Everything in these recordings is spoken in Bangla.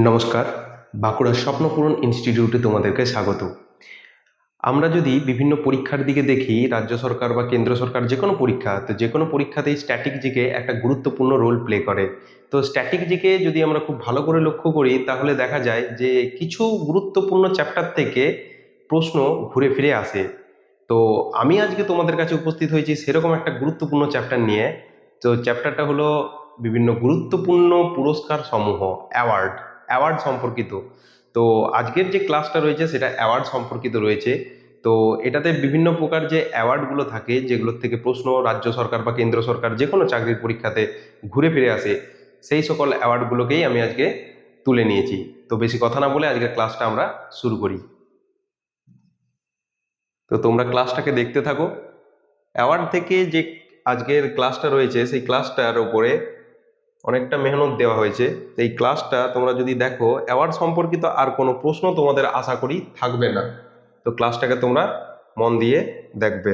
নমস্কার, বাঁকুড়া স্বপ্নপূরণ ইনস্টিটিউটে তোমাদেরকে স্বাগত। আমরা যদি বিভিন্ন পরীক্ষার দিকে দেখি, রাজ্য সরকার বা কেন্দ্র সরকার যে কোনো পরীক্ষা, তো যে কোনো পরীক্ষাতেই স্ট্যাটিক জিকে একটা গুরুত্বপূর্ণ রোল প্লে করে। তো স্ট্যাটিক জিকে যদি আমরা খুব ভালো করে লক্ষ্য করি, তাহলে দেখা যায় যে কিছু গুরুত্বপূর্ণ চ্যাপ্টার থেকে প্রশ্ন ঘুরে ফিরে আসে। তো আমি আজকে তোমাদের কাছে উপস্থিত হয়েছি সেরকম একটা গুরুত্বপূর্ণ চ্যাপ্টার নিয়ে। তো চ্যাপ্টারটা হলো বিভিন্ন গুরুত্বপূর্ণ পুরস্কার সমূহ, অ্যাওয়ার্ড অ্যাওয়ার্ড সম্পর্কিত। তো আজকের যে ক্লাসটা রয়েছে সেটা অ্যাওয়ার্ড সম্পর্কিত রয়েছে। তো এটাতে বিভিন্ন প্রকার যে অ্যাওয়ার্ডগুলো থাকে, যেগুলোর থেকে প্রশ্ন রাজ্য সরকার বা কেন্দ্র সরকার যে কোনো চাকরির পরীক্ষাতে ঘুরে ফিরে আসে, সেই সকল অ্যাওয়ার্ডগুলোকেই আমি আজকে তুলে নিয়েছি। তো বেশি কথা না বলে আজকের ক্লাসটা আমরা শুরু করি। তো তোমরা ক্লাসটাকে দেখতে থাকো। অ্যাওয়ার্ড থেকে যে আজকের ক্লাসটা রয়েছে, সেই ক্লাসটার উপরে অনেকটা মেহনত দেওয়া হয়েছে। এই ক্লাসটা তোমরা যদি দেখো, অ্যাওয়ার্ড সম্পর্কিত আর কোনো প্রশ্ন তোমাদের আশা করি থাকবে না। তো ক্লাসটাকে তোমরা মন দিয়ে দেখবে।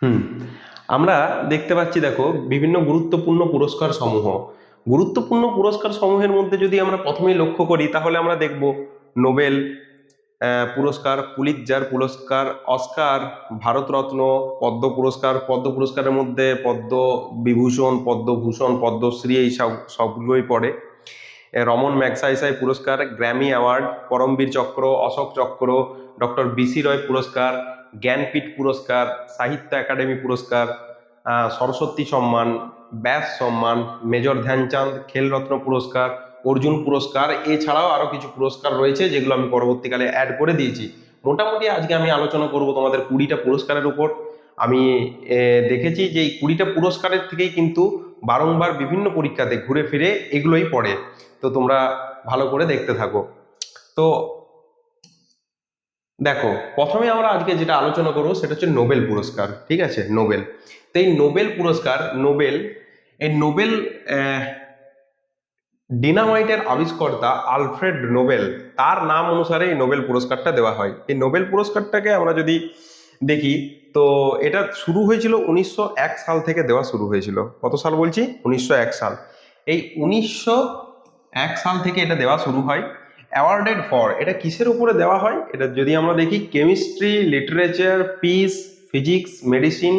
হুম, আমরা দেখতে পাচ্ছি, দেখো, বিভিন্ন গুরুত্বপূর্ণ পুরস্কার সমূহ। গুরুত্বপূর্ণ পুরস্কার সমূহের মধ্যে যদি আমরা প্রথমেই লক্ষ্য করি, তাহলে আমরা দেখব নোবেল পুরস্কার, পুলিৎজার পুরস্কার, অস্কার, ভারতরত্ন, পদ্ম পুরস্কার। পদ্ম পুরস্কারের মধ্যে পদ্ম বিভূষণ, পদ্মভূষণ, পদ্মশ্রী, এই সবগুলোই পড়ে। রমন ম্যাগসাইসাই পুরস্কার, গ্র্যামি অ্যাওয়ার্ড, পরমবীর চক্র, অশোক চক্র, ডক্টর বিসি রয় পুরস্কার, জ্ঞানপীঠ পুরস্কার, সাহিত্য একাডেমি পুরস্কার, সরস্বতী সম্মান, ব্যাস সম্মান, মেজর ধ্যানচাঁদ খেলরত্ন পুরস্কার, অর্জুন পুরস্কার। এছাড়াও আরো কিছু পুরস্কার রয়েছে, যেগুলো আমি পরবর্তীকালে অ্যাড করে দিয়েছি। মোটামুটি আজকে আমি আলোচনা করব তোমাদের 20টা পুরস্কারের উপর। আমি দেখেছি যে এই 20টা পুরস্কারের থেকেই কিন্তু বারংবার বিভিন্ন পরীক্ষাতে ঘুরে ফিরে এগুলোই পড়ে। তো তোমরা ভালো করে দেখতে থাকো। তো দেখো, প্রথমে আমরা আজকে যেটা আলোচনা করবো সেটা হচ্ছে নোবেল পুরস্কার। ঠিক আছে, নোবেল। তো এই নোবেল পুরস্কার, নোবেল, এই নোবেল ডিনামাইটের আবিষ্কর্তা আলফ্রেড নোবেল, তার নাম অনুসারে এই নোবেল পুরস্কারটা দেওয়া হয়। এই নোবেল পুরস্কারটাকে আমরা যদি দেখি, তো এটা শুরু হয়েছিল 1901 সাল থেকে দেওয়া শুরু হয়েছিল। কত সাল বলছি? 1901 সাল। এই 1901 সাল থেকে এটা দেওয়া শুরু হয়। অ্যাওয়ার্ডেড ফর, এটা কিসের উপরে দেওয়া হয়? এটা যদি আমরা দেখি, chemistry, literature, piece, physics, medicine,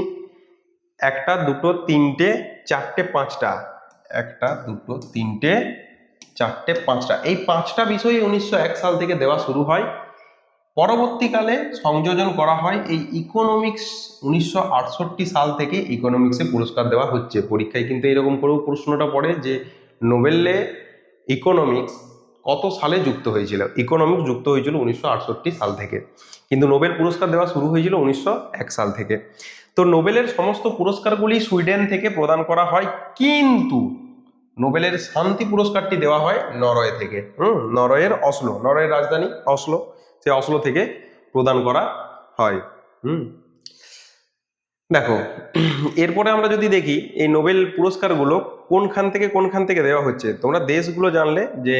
একটা, দুটো, তিনটে, চারটে, পাঁচটা, একটা, দুটো, তিনটে, চারটে, পাঁচটা, এই পাঁচটা বিষয় 1901 সাল থেকে দেওয়া শুরু হয়। পরবর্তীকালে সংযোজন করা হয় এই ইকোনমিক্স, 1968 সাল থেকে ইকোনমিক্সে পুরস্কার দেওয়া হচ্ছে। পরীক্ষায় কিন্তু এরকম করেও প্রশ্নটা পড়ে যে নোবেলে ইকোনমিক্স কত সালে যুক্ত হয়েছিল। ইকোনমিক্স যুক্ত হয়েছিল 1968 সাল থেকে, কিন্তু নোবেল পুরস্কার দেওয়া শুরু হয়েছিল 1901 সাল থেকে। তো নোবেলের সমস্ত পুরস্কারগুলি সুইডেন থেকে প্রদান করা হয়, কিন্তু নোবেলের শান্তি পুরস্কারটি দেওয়া হয় নরওয়ে থেকে। নরওয়ের অসলো, নরওয়ের রাজধানী অসলো, সে অসলো থেকে প্রদান করা হয়। হুম, দেখো, এরপরে আমরা যদি দেখি এই নোবেল পুরস্কারগুলো কোনখান থেকে দেওয়া হচ্ছে, তোমরা দেশগুলো জানলে যে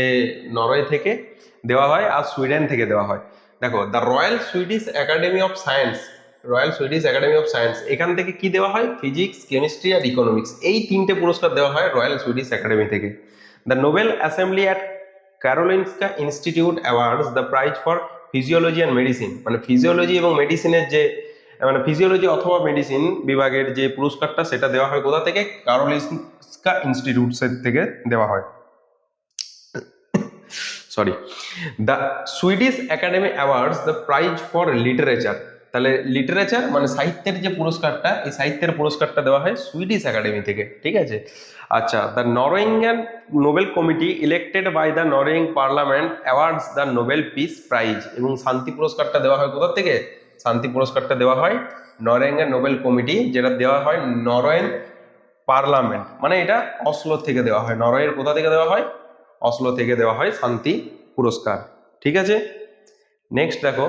নরওয়ে থেকে দেওয়া হয় আর সুইডেন থেকে দেওয়া হয়। দেখো, the royal Swedish academy of science, royal Swedish academy of science, এখান থেকে কি দেওয়া হয়? ফিজিক্স, কেমিস্ট্রি আর ইকোনমিক্স, এই তিনটে পুরস্কার দেওয়া হয় রয়্যাল সুইডিশ একাডেমি থেকে। The Nobel Assembly at Karolinska Institute awards the prize for physiology and medicine, মানে ফিজিওলজি এবং মেডিসিনের যে, মানে ফিজিওলজি অথবা মেডিসিন বিভাগের যে পুরস্কারটা, সেটা দেওয়া হয় কোথা থেকে? কারোলিনস্কা ইনস্টিটিউটসের থেকে দেওয়া হয়। Sorry, the Swedish academy awards the prize for literature, তাহলে লিটারেচার মানে সাহিত্যের যে পুরস্কারটা, এই সাহিত্যের পুরস্কারটা দেওয়া হয় সুইডিশ একাডেমি থেকে। ঠিক আছে, আচ্ছা। The Norwegian Nobel committee elected by the Norwegian parliament awards the Nobel peace prize, এবং শান্তি পুরস্কারটা দেওয়া হয় কোথা থেকে? শান্তি পুরস্কারটা দেওয়া হয় নরওয়েজিয়ান নোবেল কমিটি, যেটা দেওয়া হয় নরওয়েজিয়ান পার্লামেন্ট, মানে এটা অসলো থেকে দেওয়া হয়। নরওয়ের কোথা থেকে দেওয়া হয়? অসলো থেকে দেওয়া হয় শান্তি পুরস্কার। ঠিক আছে, নেক্সট দেখো,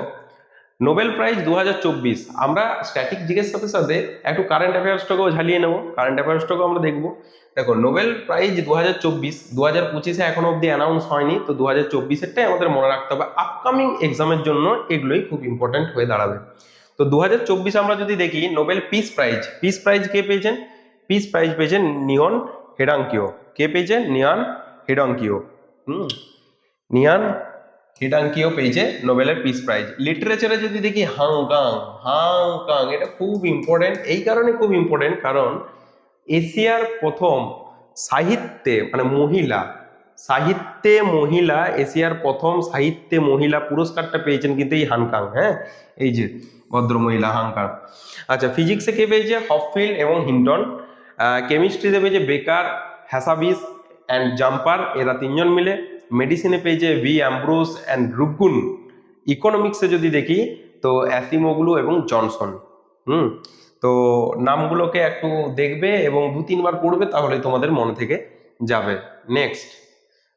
নোবেল প্রাইজ 2024। আমরা স্ট্যাটিক জিজ্ঞেস সাথে সাথে একটু কারেন্ট অ্যাফেয়ার্সটাকেও ঝালিয়ে নেবো, কারেন্ট অ্যাফেয়ার্সটাকেও আমরা দেখবো। দেখো, নোবেল প্রাইজ 2024, 2025-এ এখনো অব্দি অ্যানাউন্স হয়নি, তো 2024-এরটাই আমাদের মনে রাখতে হবে। আপকামিং এক্সামের জন্য এগুলোই খুব ইম্পর্টেন্ট হয়ে দাঁড়াবে। তো 2024 আমরা যদি দেখি নোবেল পিস প্রাইজ কে পেয়েছেন? পিস প্রাইজ পেয়েছেন নিয়ন হেডাঙ্কিও। কে পেয়েছেন? নিয়ান হেডাঙ্কিও। নিয়ান হেডাঙ্কিও পেয়েছে নোবেলের পিস প্রাইজ। লিটারেচারে যদি দেখি হাংকাং, এটা খুব ইম্পর্টেন্ট। এই কারণে খুব ইম্পর্টেন্ট কারণ এশিয়ার প্রথম সাহিত্যে মানে এশিয়ার প্রথম সাহিত্যে মহিলা পুরস্কারটা পেয়েছেন কিন্তু এই হাংকাং। হ্যাঁ, এই যে ভদ্র মহিলা হাংকাং। আচ্ছা, ফিজিক্সে কে পেয়েছে? হপফিল্ড এবং হিন্টন। কেমিস্ট্রিতে পেয়েছে বেকার, হ্যাসাবিস অ্যান্ড জাম্পার, এরা তিনজন মিলে। মেডিসিনে পেয়েছে ভি অ্যাম্ব্রোস অ্যান্ড রুবগুন। ইকোনমিক্সে যদি দেখি তো অ্যাসিমোগ্লু এবং জনসন। তো নামগুলোকে একটু দেখবে এবং 2-3 বার পড়বে, তাহলে তোমাদের মনে থেকে যাবে। নেক্সট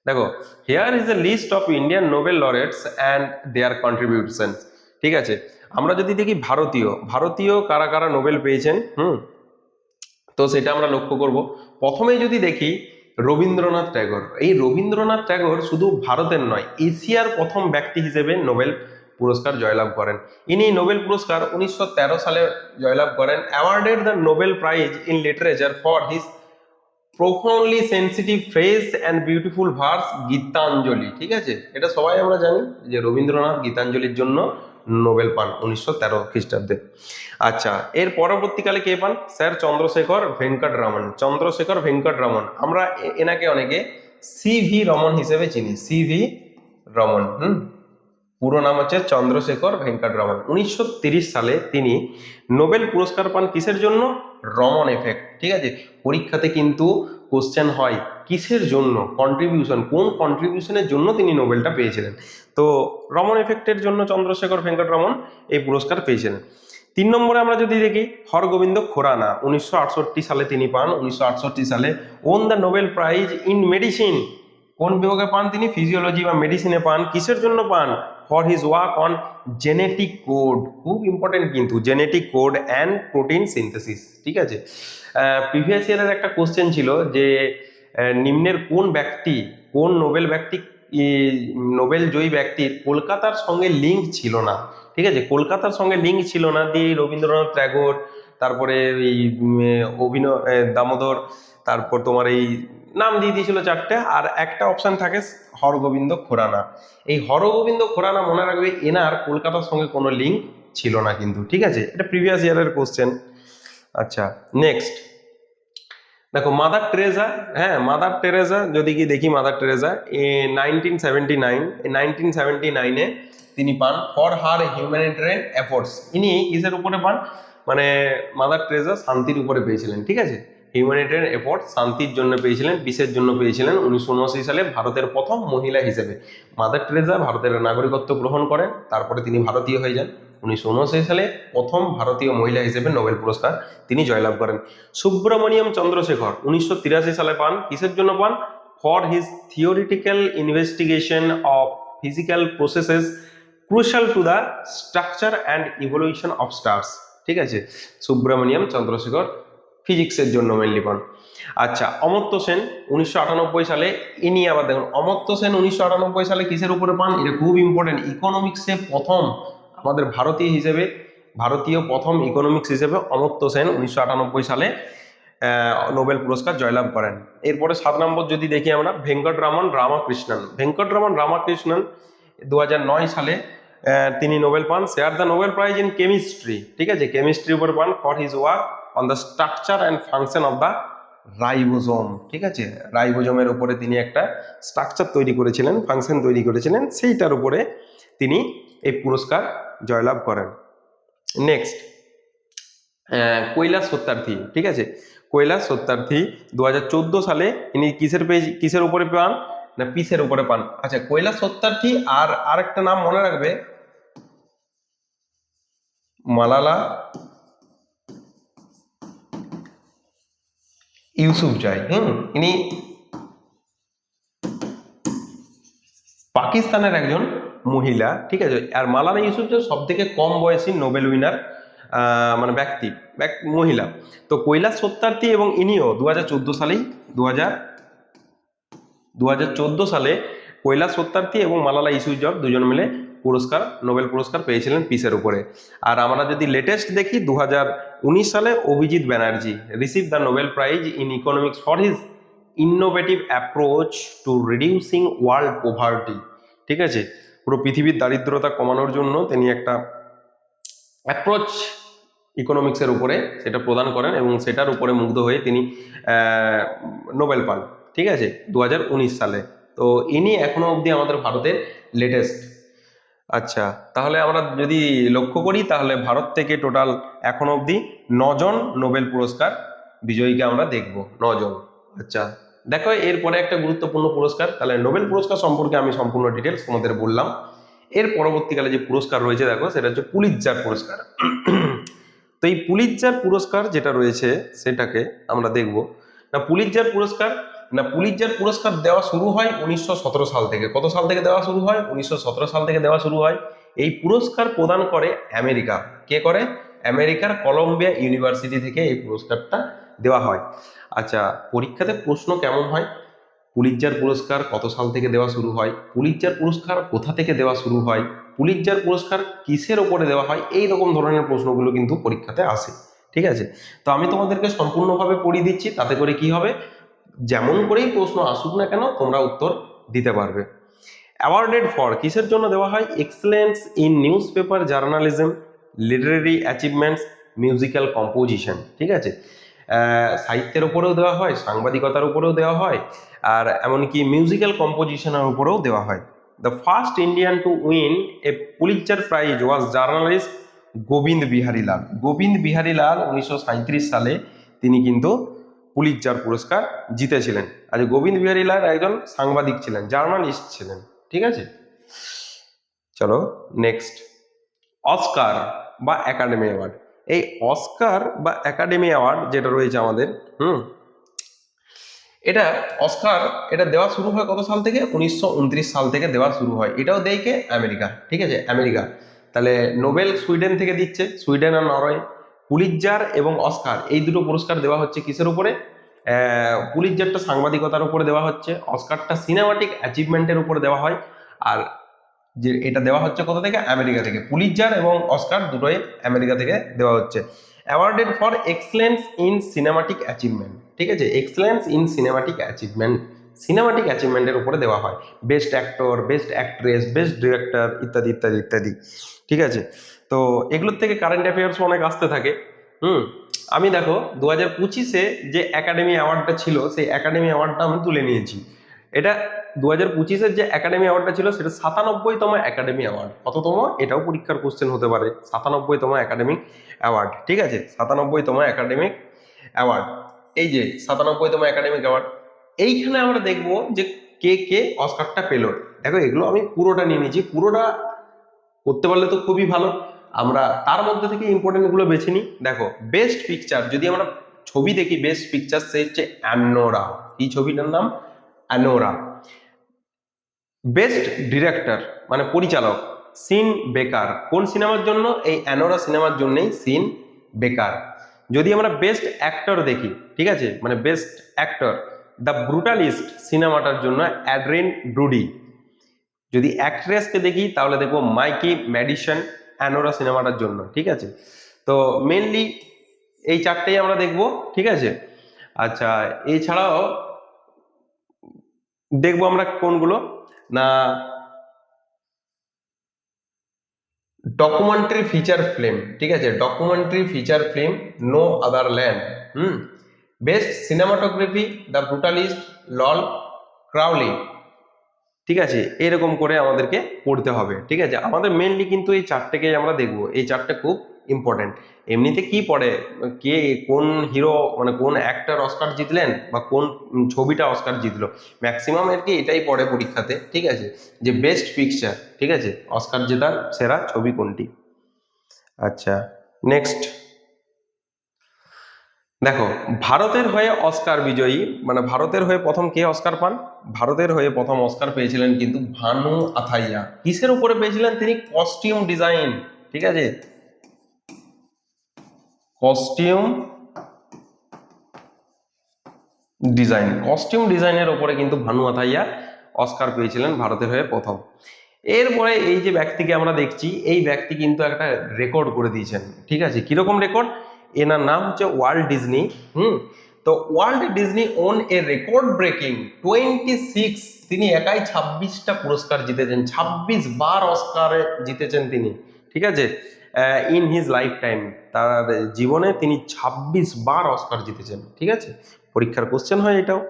দেখো, here is a list of Indian Nobel laureates and their contribution. ঠিক আছে, আমরা যদি দেখি ভারতীয় কারা কারা নোবেল পেয়েছেন, তো সেটা আমরা লক্ষ্য করব। প্রথমেই যদি দেখি রবীন্দ্রনাথ ট্যাগর। এই রবীন্দ্রনাথ ট্যাগর শুধু ভারতের নয়, এশিয়ার প্রথম ব্যক্তি হিসেবে নোবেল পুরস্কার জয়লাভ করেন। ইনি নোবেল পুরস্কার 1913 সালে জয়লাভ করেন। Awarded the Nobel prize in literature for his profoundly sensitive phrase and beautiful verse, Gitanjali. ঠিক আছে, এটা সবাই আমরা জানি যে রবীন্দ্রনাথ গীতাঞ্জলির জন্য নোবেল পান 1913 খ্রিস্টাব্দে। আচ্ছা, এর পরবর্তীকালে কে পান? স্যার চন্দ্রশেখর ভেঙ্কট রামন। আমরা এনাকে অনেকে CV রমন হিসেবে চিনি। CV রমন। পুরো নাম হচ্ছে চন্দ্রশেখর ভেঙ্কট রমন। 1930 সালে তিনি নোবেল পুরস্কার পান কিসের জন্য? রমন এফেক্ট। ঠিক আছে, পরীক্ষাতে কিন্তু কোশ্চেন হয় কিসের জন্য, কোন কন্ট্রিবিউশনের জন্য তিনি নোবেলটা পেয়েছিলেন। তো রমন এফেক্টের জন্য চন্দ্রশেখর ভেঙ্কট রমন এই পুরস্কার পেয়েছিলেন। 3 নম্বরে আমরা যদি দেখি হরগোবিন্দ খোরানা, 1968 সালে তিনি পান। 1968 সালে won the Nobel prize in medicine. কোন বিভাগে পান তিনি? ফিজিওলজি বা মেডিসিনে পান। কিসের জন্য পান? For his work on genetic code. খুব ইম্পর্টেন্ট কিন্তু, genetic code and protein synthesis. ঠিক আছে, প্রিভিয়াস ইয়ারের একটা কোশ্চেন ছিল যে নিম্নের কোন নোবেল জয়ী ব্যক্তির কলকাতার সঙ্গে লিঙ্ক ছিল না। ঠিক আছে, কলকাতার সঙ্গে লিঙ্ক ছিল না দিয়ে রবীন্দ্রনাথ ট্যাগর, তারপরে এই দামোদর, তারপর তোমার এই নাম দিয়ে দিয়েছিল 4টে, আর একটা অপশন থাকে হরগোবিন্দ খোরানা। এই হরগোবিন্দ খোরানা মনে রাখবে, এনার কলকাতার সঙ্গে কোনো লিঙ্ক ছিল না কিন্তু। ঠিক আছে, এটা প্রিভিয়াস ইয়ারের কোশ্চেন। আচ্ছা, নেক্সট দেখো মাদার টেরেজা যদি কি দেখি, মাদার টেরেজা 1979 তিনি পান ফর হার হিউম্যানিটেরিয়ান এফোর্টস। ইনি কিসের উপরে পান? মানে মাদার টেরেজা শান্তির উপরে পেয়েছিলেন। ঠিক আছে, হিউম্যানিটেরিয়ান এফোর্ট শান্তির জন্য পেয়েছিলেন, পিসের জন্য পেয়েছিলেন। 1979 সালে ভারতের প্রথম মহিলা হিসেবে মাদার টেরেজা ভারতের নাগরিকত্ব গ্রহণ করেন, তারপরে তিনি ভারতীয় হয়ে যান। 1979 সালে প্রথম ভারতীয় মহিলা হিসেবে নোবেল পুরস্কার তিনি জয়লাভ করেন। সুব্রমণিয়ম চন্দ্রশেখর 1983 সালে পান। কিসের জন্য পান? For his theoretical investigation of physical processes crucial to the structure and evolution of stars. ঠিক আছে, সুব্রমণিয়ম চন্দ্রশেখর ফিজিক্সের জন্য মেনলি পান। আচ্ছা, অমর্ত্য সেন 1998 সালে, ইনি আবার দেখুন অমর্ত্য সেন 1998 সালে কিসের উপরে পান? এটা খুব ইম্পর্টেন্ট, ইকোনমিক্সে প্রথম আমাদের ভারতীয় প্রথম ইকোনমিক্স হিসেবে অমর্ত্য সেন 1998 সালে নোবেল পুরস্কার জয়লাভ করেন। এরপরে 7 নম্বর যদি দেখি আমরা ভেঙ্কটরামন রামাকৃষ্ণন 2009 সালে তিনি নোবেল পান। Share the Nobel prize in chemistry. ঠিক আছে, কেমিস্ট্রির উপর পান for his work on the structure and function of the ribosome. ঠিক আছে, রাইবোজোমের উপরে তিনি একটা স্ট্রাকচার তৈরি করেছিলেন, ফাংশন তৈরি করেছিলেন, সেইটার উপরে তিনি এই পুরস্কার জয়লাভ করেন। নেক্সট কৈলাস সত্যার্থী। ঠিক আছে, কৈলাস সত্যার্থী 2014 সালে ইনি কিসের উপরে পান? না, পিসের উপরে পান। আচ্ছা, কৈলাস সত্যার্থী আর আরেকটা নাম মনে রাখবে, মালালা ইউসুফজাই। ইনি পাকিস্তানের একজন মহিলা। ঠিক আছে, আর মালালা ইউসুফজাই সব থেকে কম বয়সী নোবেল উইনার মানে মহিলা। তো কৈলাস সত্যার্থী এবং ইনিও 2014 সালে কৈলাস সত্যার্থী এবং মালালা ইউসুফজাই দুজন মিলে পুরস্কার, নোবেল পুরস্কার পেয়েছিলেন পিসের উপরে। আর আমরা যদি লেটেস্ট দেখি 2019 সালে Abhijit Banerjee receive the Nobel prize in economics for his innovative approach to reducing world poverty. ঠিক আছে, পুরো পৃথিবীর দারিদ্রতা কমানোর জন্য তিনি একটা অ্যাপ্রোচ ইকোনমিক্সের উপরে সেটা প্রদান করেন এবং সেটার উপরে মুগ্ধ হয়ে তিনি নোবেল পান। ঠিক আছে, 2019 সালে। তো ইনি এখনো অবধি আমাদের ভারতের লেটেস্ট। আচ্ছা, তাহলে আমরা যদি লক্ষ্য করি তাহলে ভারত থেকে টোটাল এখনো অবধি 9 জন নোবেল পুরস্কার বিজয়ীকে আমরা দেখব, 9 জন। আচ্ছা, দেখো এরপরে একটা গুরুত্বপূর্ণ পুরস্কার, তাহলে নোবেল পুরস্কার সম্পর্কে আমি সম্পূর্ণ ডিটেলস তোমাদের বললাম। এর পরবর্তীকালে যে পুরস্কার রয়েছে দেখো, সেটা হচ্ছে পুলিৎজার পুরস্কার। তো এই পুলিৎজার পুরস্কার যেটা রয়েছে সেটাকে আমরা দেখব না। পুলিৎজার পুরস্কার দেওয়া শুরু হয় 1917 সাল থেকে। কত সাল থেকে দেওয়া শুরু হয়? 1917 সাল থেকে দেওয়া শুরু হয়। এই পুরস্কার প্রদান করে আমেরিকা। কে করে? আমেরিকার কলম্বিয়া ইউনিভার্সিটি থেকে এই পুরস্কারটা দেওয়া হয়। আচ্ছা, পরীক্ষাতে প্রশ্ন কেমন হয়? পুলিৎজার পুরস্কার কত সাল থেকে দেওয়া শুরু হয়, পুলিৎজার পুরস্কার কোথা থেকে দেওয়া শুরু হয়, পুলিৎজার পুরস্কার কিসের ওপরে দেওয়া হয়, এই রকম ধরনের প্রশ্নগুলো কিন্তু পরীক্ষাতে আসে। ঠিক আছে, তো আমি তোমাদেরকে সম্পূর্ণভাবে পড়িয়ে দিচ্ছি, তাতে করে কি হবে, যেমন করেই প্রশ্ন আসুক না কেন তোমরা উত্তর দিতে পারবে। অ্যাওয়ার্ডেড ফর কিসের জন্য দেওয়া হয়? Excellence in news paper journalism, literary achievements, musical composition. ঠিক আছে, সাহিত্যের উপরেও দেওয়া হয়, সাংবাদিকতার উপরেও দেওয়া হয়, আর এমনকি মিউজিক্যাল কম্পোজিশনের উপরেও দেওয়া হয়। The first Indian to win a Pulitzer prize was journalist Gobind Behari Lal. Gobind Behari Lal 1937 সালে তিনি কিন্তু পুলিৎজার পুরস্কার জিতেছিলেন। আর গোবিন্দ বিহারী লাল একজন সাংবাদিক ছিলেন, জার্নালিস্ট ছিলেন। ঠিক আছে, চলো নেক্সট। অস্কার বা একাডেমি অ্যাওয়ার্ড। এই অস্কার বা একাডেমি অ্যাওয়ার্ড যেটা রয়েছে আমাদের, এটা অস্কার, এটা দেওয়া শুরু হয় কত সাল থেকে? 1929 সাল থেকে দেওয়া শুরু হয়। এটাও দেয় কে? আমেরিকা। ঠিক আছে, আমেরিকা। তাহলে নোবেল সুইডেন থেকে দিচ্ছে, সুইডেন আর নরওয়ে। পুলিৎজার এবং অস্কার এই দুটো পুরস্কার দেওয়া হচ্ছে কিসের উপরে? পুলিৎজারটা সাংবাদিকতার উপরে দেওয়া হচ্ছে, অস্কারটা সিনেমাটিক অ্যাচিভমেন্টের উপরে দেওয়া হয়। আর যে এটা দেওয়া হচ্ছে কোথা থেকে? আমেরিকা থেকে। পুলিৎজার এবং অস্কার দুটোই আমেরিকা থেকে দেওয়া হচ্ছে। Awarded for excellence in cinematic achievement. ঠিক আছে, excellence in cinematic achievement, cinematic অ্যাচিভমেন্টের উপরে দেওয়া হয়। Best actor, best actress, best director ইত্যাদি ইত্যাদি ইত্যাদি। ঠিক আছে, তো এগুলোর থেকে কারেন্ট অ্যাফেয়ার্স অনেক আসতে থাকে। আমি দেখো 2025-এ যে একাডেমি অ্যাওয়ার্ডটা ছিল, সেই একাডেমি অ্যাওয়ার্ডটা আমি তুলে নিয়েছি। এটা 2025-এর যে একাডেমি অ্যাওয়ার্ডটা ছিল সেটা 97তম একাডেমি অ্যাওয়ার্ড। কততম? এটাও পরীক্ষার কোশ্চেন হতে পারে। 97তম একাডেমিক অ্যাওয়ার্ড। ঠিক আছে, 97তম একাডেমিক অ্যাওয়ার্ড। এই যে 97তম একাডেমিক অ্যাওয়ার্ড, এইখানে আমরা দেখবো যে কে কে অস্কারটা পেল। দেখো এগুলো আমি পুরোটা নিয়ে নিয়েছি, পুরোটা করতে পারলে তো খুবই ভালো। আমরা তার মধ্যে থেকে ইম্পর্টেন্ট গুলো বেছে নিই। দেখো বেস্ট পিকচার, যদি আমরা ছবি দেখি, বেস্ট পিকচার সে হচ্ছে অ্যানোরা। এই ছবিটার নাম অ্যানোরা। বেস্ট ডিরেক্টর মানে পরিচালক, সিন বেকার। কোন সিনেমার জন্য? এই অ্যানোরা সিনেমার জন্যই সিন বেকার। যদি আমরা বেস্ট অ্যাক্টর দেখি, ঠিক আছে, মানে বেস্ট অ্যাক্টর, দ্য ব্রুটালিস্ট সিনেমাটার জন্য অ্যাড্রিন ব্রুডি। যদি অ্যাক্ট্রেসকে দেখি তাহলে দেখবো মাইকি ম্যাডিসন, অ্যানোরা সিনেমাটার জন্য। ঠিক আছে, তো মেনলি এই চারটেই আমরা দেখবো। ঠিক আছে, আচ্ছা এছাড়াও দেখবো আমরা কোনগুলো না, ডকুমেন্টারি ফিচার ফিল্ম। ঠিক আছে, documentary feature film no other land. Best cinematography the brutalist, Lol Crawley. ঠিক আছে, এরকম করে আমাদেরকে পড়তে হবে। ঠিক আছে, আমাদের মেনলি কিন্তু এই চারটেকেই আমরা দেখবো, এই চারটে খুব ইম্পর্টেন্ট। এমনিতে কি পড়ে, কে কোন হিরো মানে কোন অ্যাক্টর অস্কার জিতলেন বা কোন ছবিটা অস্কার জিতলো, ম্যাক্সিমাম আর কি এটাই পড়ে পরীক্ষাতে। ঠিক আছে, যে বেস্ট পিকচার, ঠিক আছে, অস্কার জেতার সেরা ছবি কোনটি। আচ্ছা নেক্সট দেখো, ভারতের হয়ে অস্কার বিজয়ী মানে ভারতের হয়ে প্রথম কে অস্কার পান? ভারতের হয়ে প্রথম অস্কার পেয়েছিলেন কিন্তু ভানু আথাইয়া। কিসের উপরে পেয়েছিলেন তিনি? Costume design. ঠিক আছে, কস্টিউম ডিজাইন, কস্টিউম ডিজাইনের উপরে কিন্তু ভানু আথাইয়া অস্কার পেয়েছিলেন ভারতের হয়ে প্রথম। এরপরে এই যে ব্যক্তিকে আমরা দেখছি, এই ব্যক্তি কিন্তু একটা রেকর্ড করে দিয়েছেন, ঠিক আছে। কিরকম রেকর্ড? এনার নাম হচ্ছে ওয়াল্ট ডিজনি। তো Walt Disney won a record breaking 26, তিনি একাই 26টা পুরস্কার জিতেছেন, 26 বার অস্কারে জিতেছেন তিনি, ঠিক আছে। ইন হিজ লাইফ টাইম, তার জীবনে তিনি 26 বার অস্কার জিতেছেন, ঠিক আছে। পরীক্ষার কোশ্চেন হয় এটাও।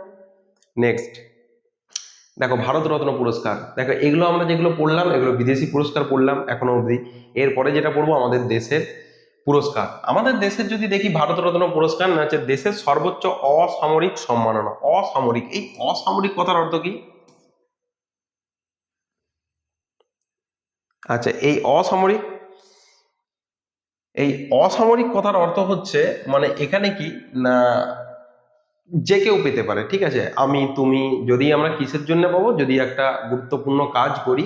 নেক্সট দেখো ভারতরত্ন পুরস্কার। দেখো এগুলো আমরা যেগুলো পড়লাম এগুলো বিদেশি পুরস্কার পড়লাম এখনো অবধি। এরপরে যেটা পড়বো আমাদের দেশের পুরস্কার। আমাদের দেশের যদি দেখি ভারতরত্ন পুরস্কার না হচ্ছে দেশের সর্বোচ্চ অসামরিক সম্মাননা। অসামরিক, এই অসামরিক কথার অর্থ কি? আচ্ছা, এই অসামরিক কথার অর্থ হচ্ছে মানে এখানে কি না, যে কেউ পেতে পারে, ঠিক আছে। আমি তুমি যদি আমরা কিসের জন্য পাবো, যদি একটা গুরুত্বপূর্ণ কাজ করি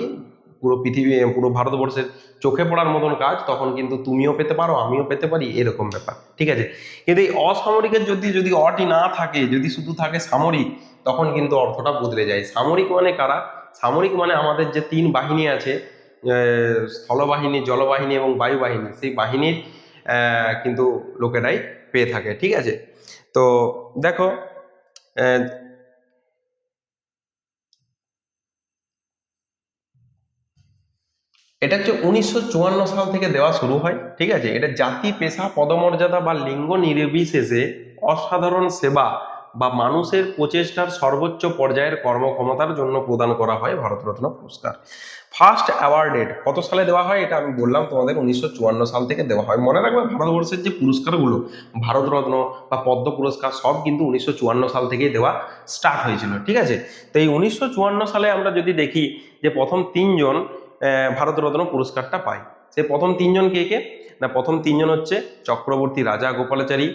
পুরো পৃথিবী পুরো ভারতবর্ষের চোখে পড়ার মতন কাজ, তখন কিন্তু তুমিও পেতে পারো আমিও পেতে পারি, এরকম ব্যাপার, ঠিক আছে। কিন্তু এই অসামরিকের যদি যদি অটি না থাকে, যদি শুধু থাকে সামরিক, তখন কিন্তু অর্থটা বদলে যায়। সামরিক মানে কারা? সামরিক মানে আমাদের যে তিন বাহিনী আছে, স্থলবাহিনী, জলবাহিনী এবং বায়ুবাহিনী, সেই বাহিনীর কিন্তু লোকেরাই পেয়ে থাকে, ঠিক আছে। তো দেখো আহ, এটা হচ্ছে 1954 সাল থেকে দেওয়া শুরু হয়, ঠিক আছে। এটা জাতি, পেশা, পদমর্যাদা বা লিঙ্গ নির্বিশেষে অসাধারণ সেবা বা মানুষের প্রচেষ্টার সর্বোচ্চ পর্যায়ের কর্মক্ষমতার জন্য প্রদান করা হয় ভারতরত্ন পুরস্কার। ফার্স্ট অ্যাওয়ার্ডেড কত সালে দেওয়া হয় এটা আমি বললাম তোমাদের, 1954 সাল থেকে দেওয়া হয়। মনে রাখবে ভারতবর্ষের যে পুরস্কারগুলো, ভারতরত্ন বা পদ্ম পুরস্কার, সব কিন্তু 1954 সাল থেকেই দেওয়া স্টার্ট হয়েছিল, ঠিক আছে। তো এই 1954 সালে আমরা যদি দেখি যে প্রথম তিনজন ভারতরত্ন পুরস্কারটা পায়। সে প্রথম তিনজন কে কে? না, প্রথম তিনজন হচ্ছে চক্রবর্তী রাজা গোপালাচারী,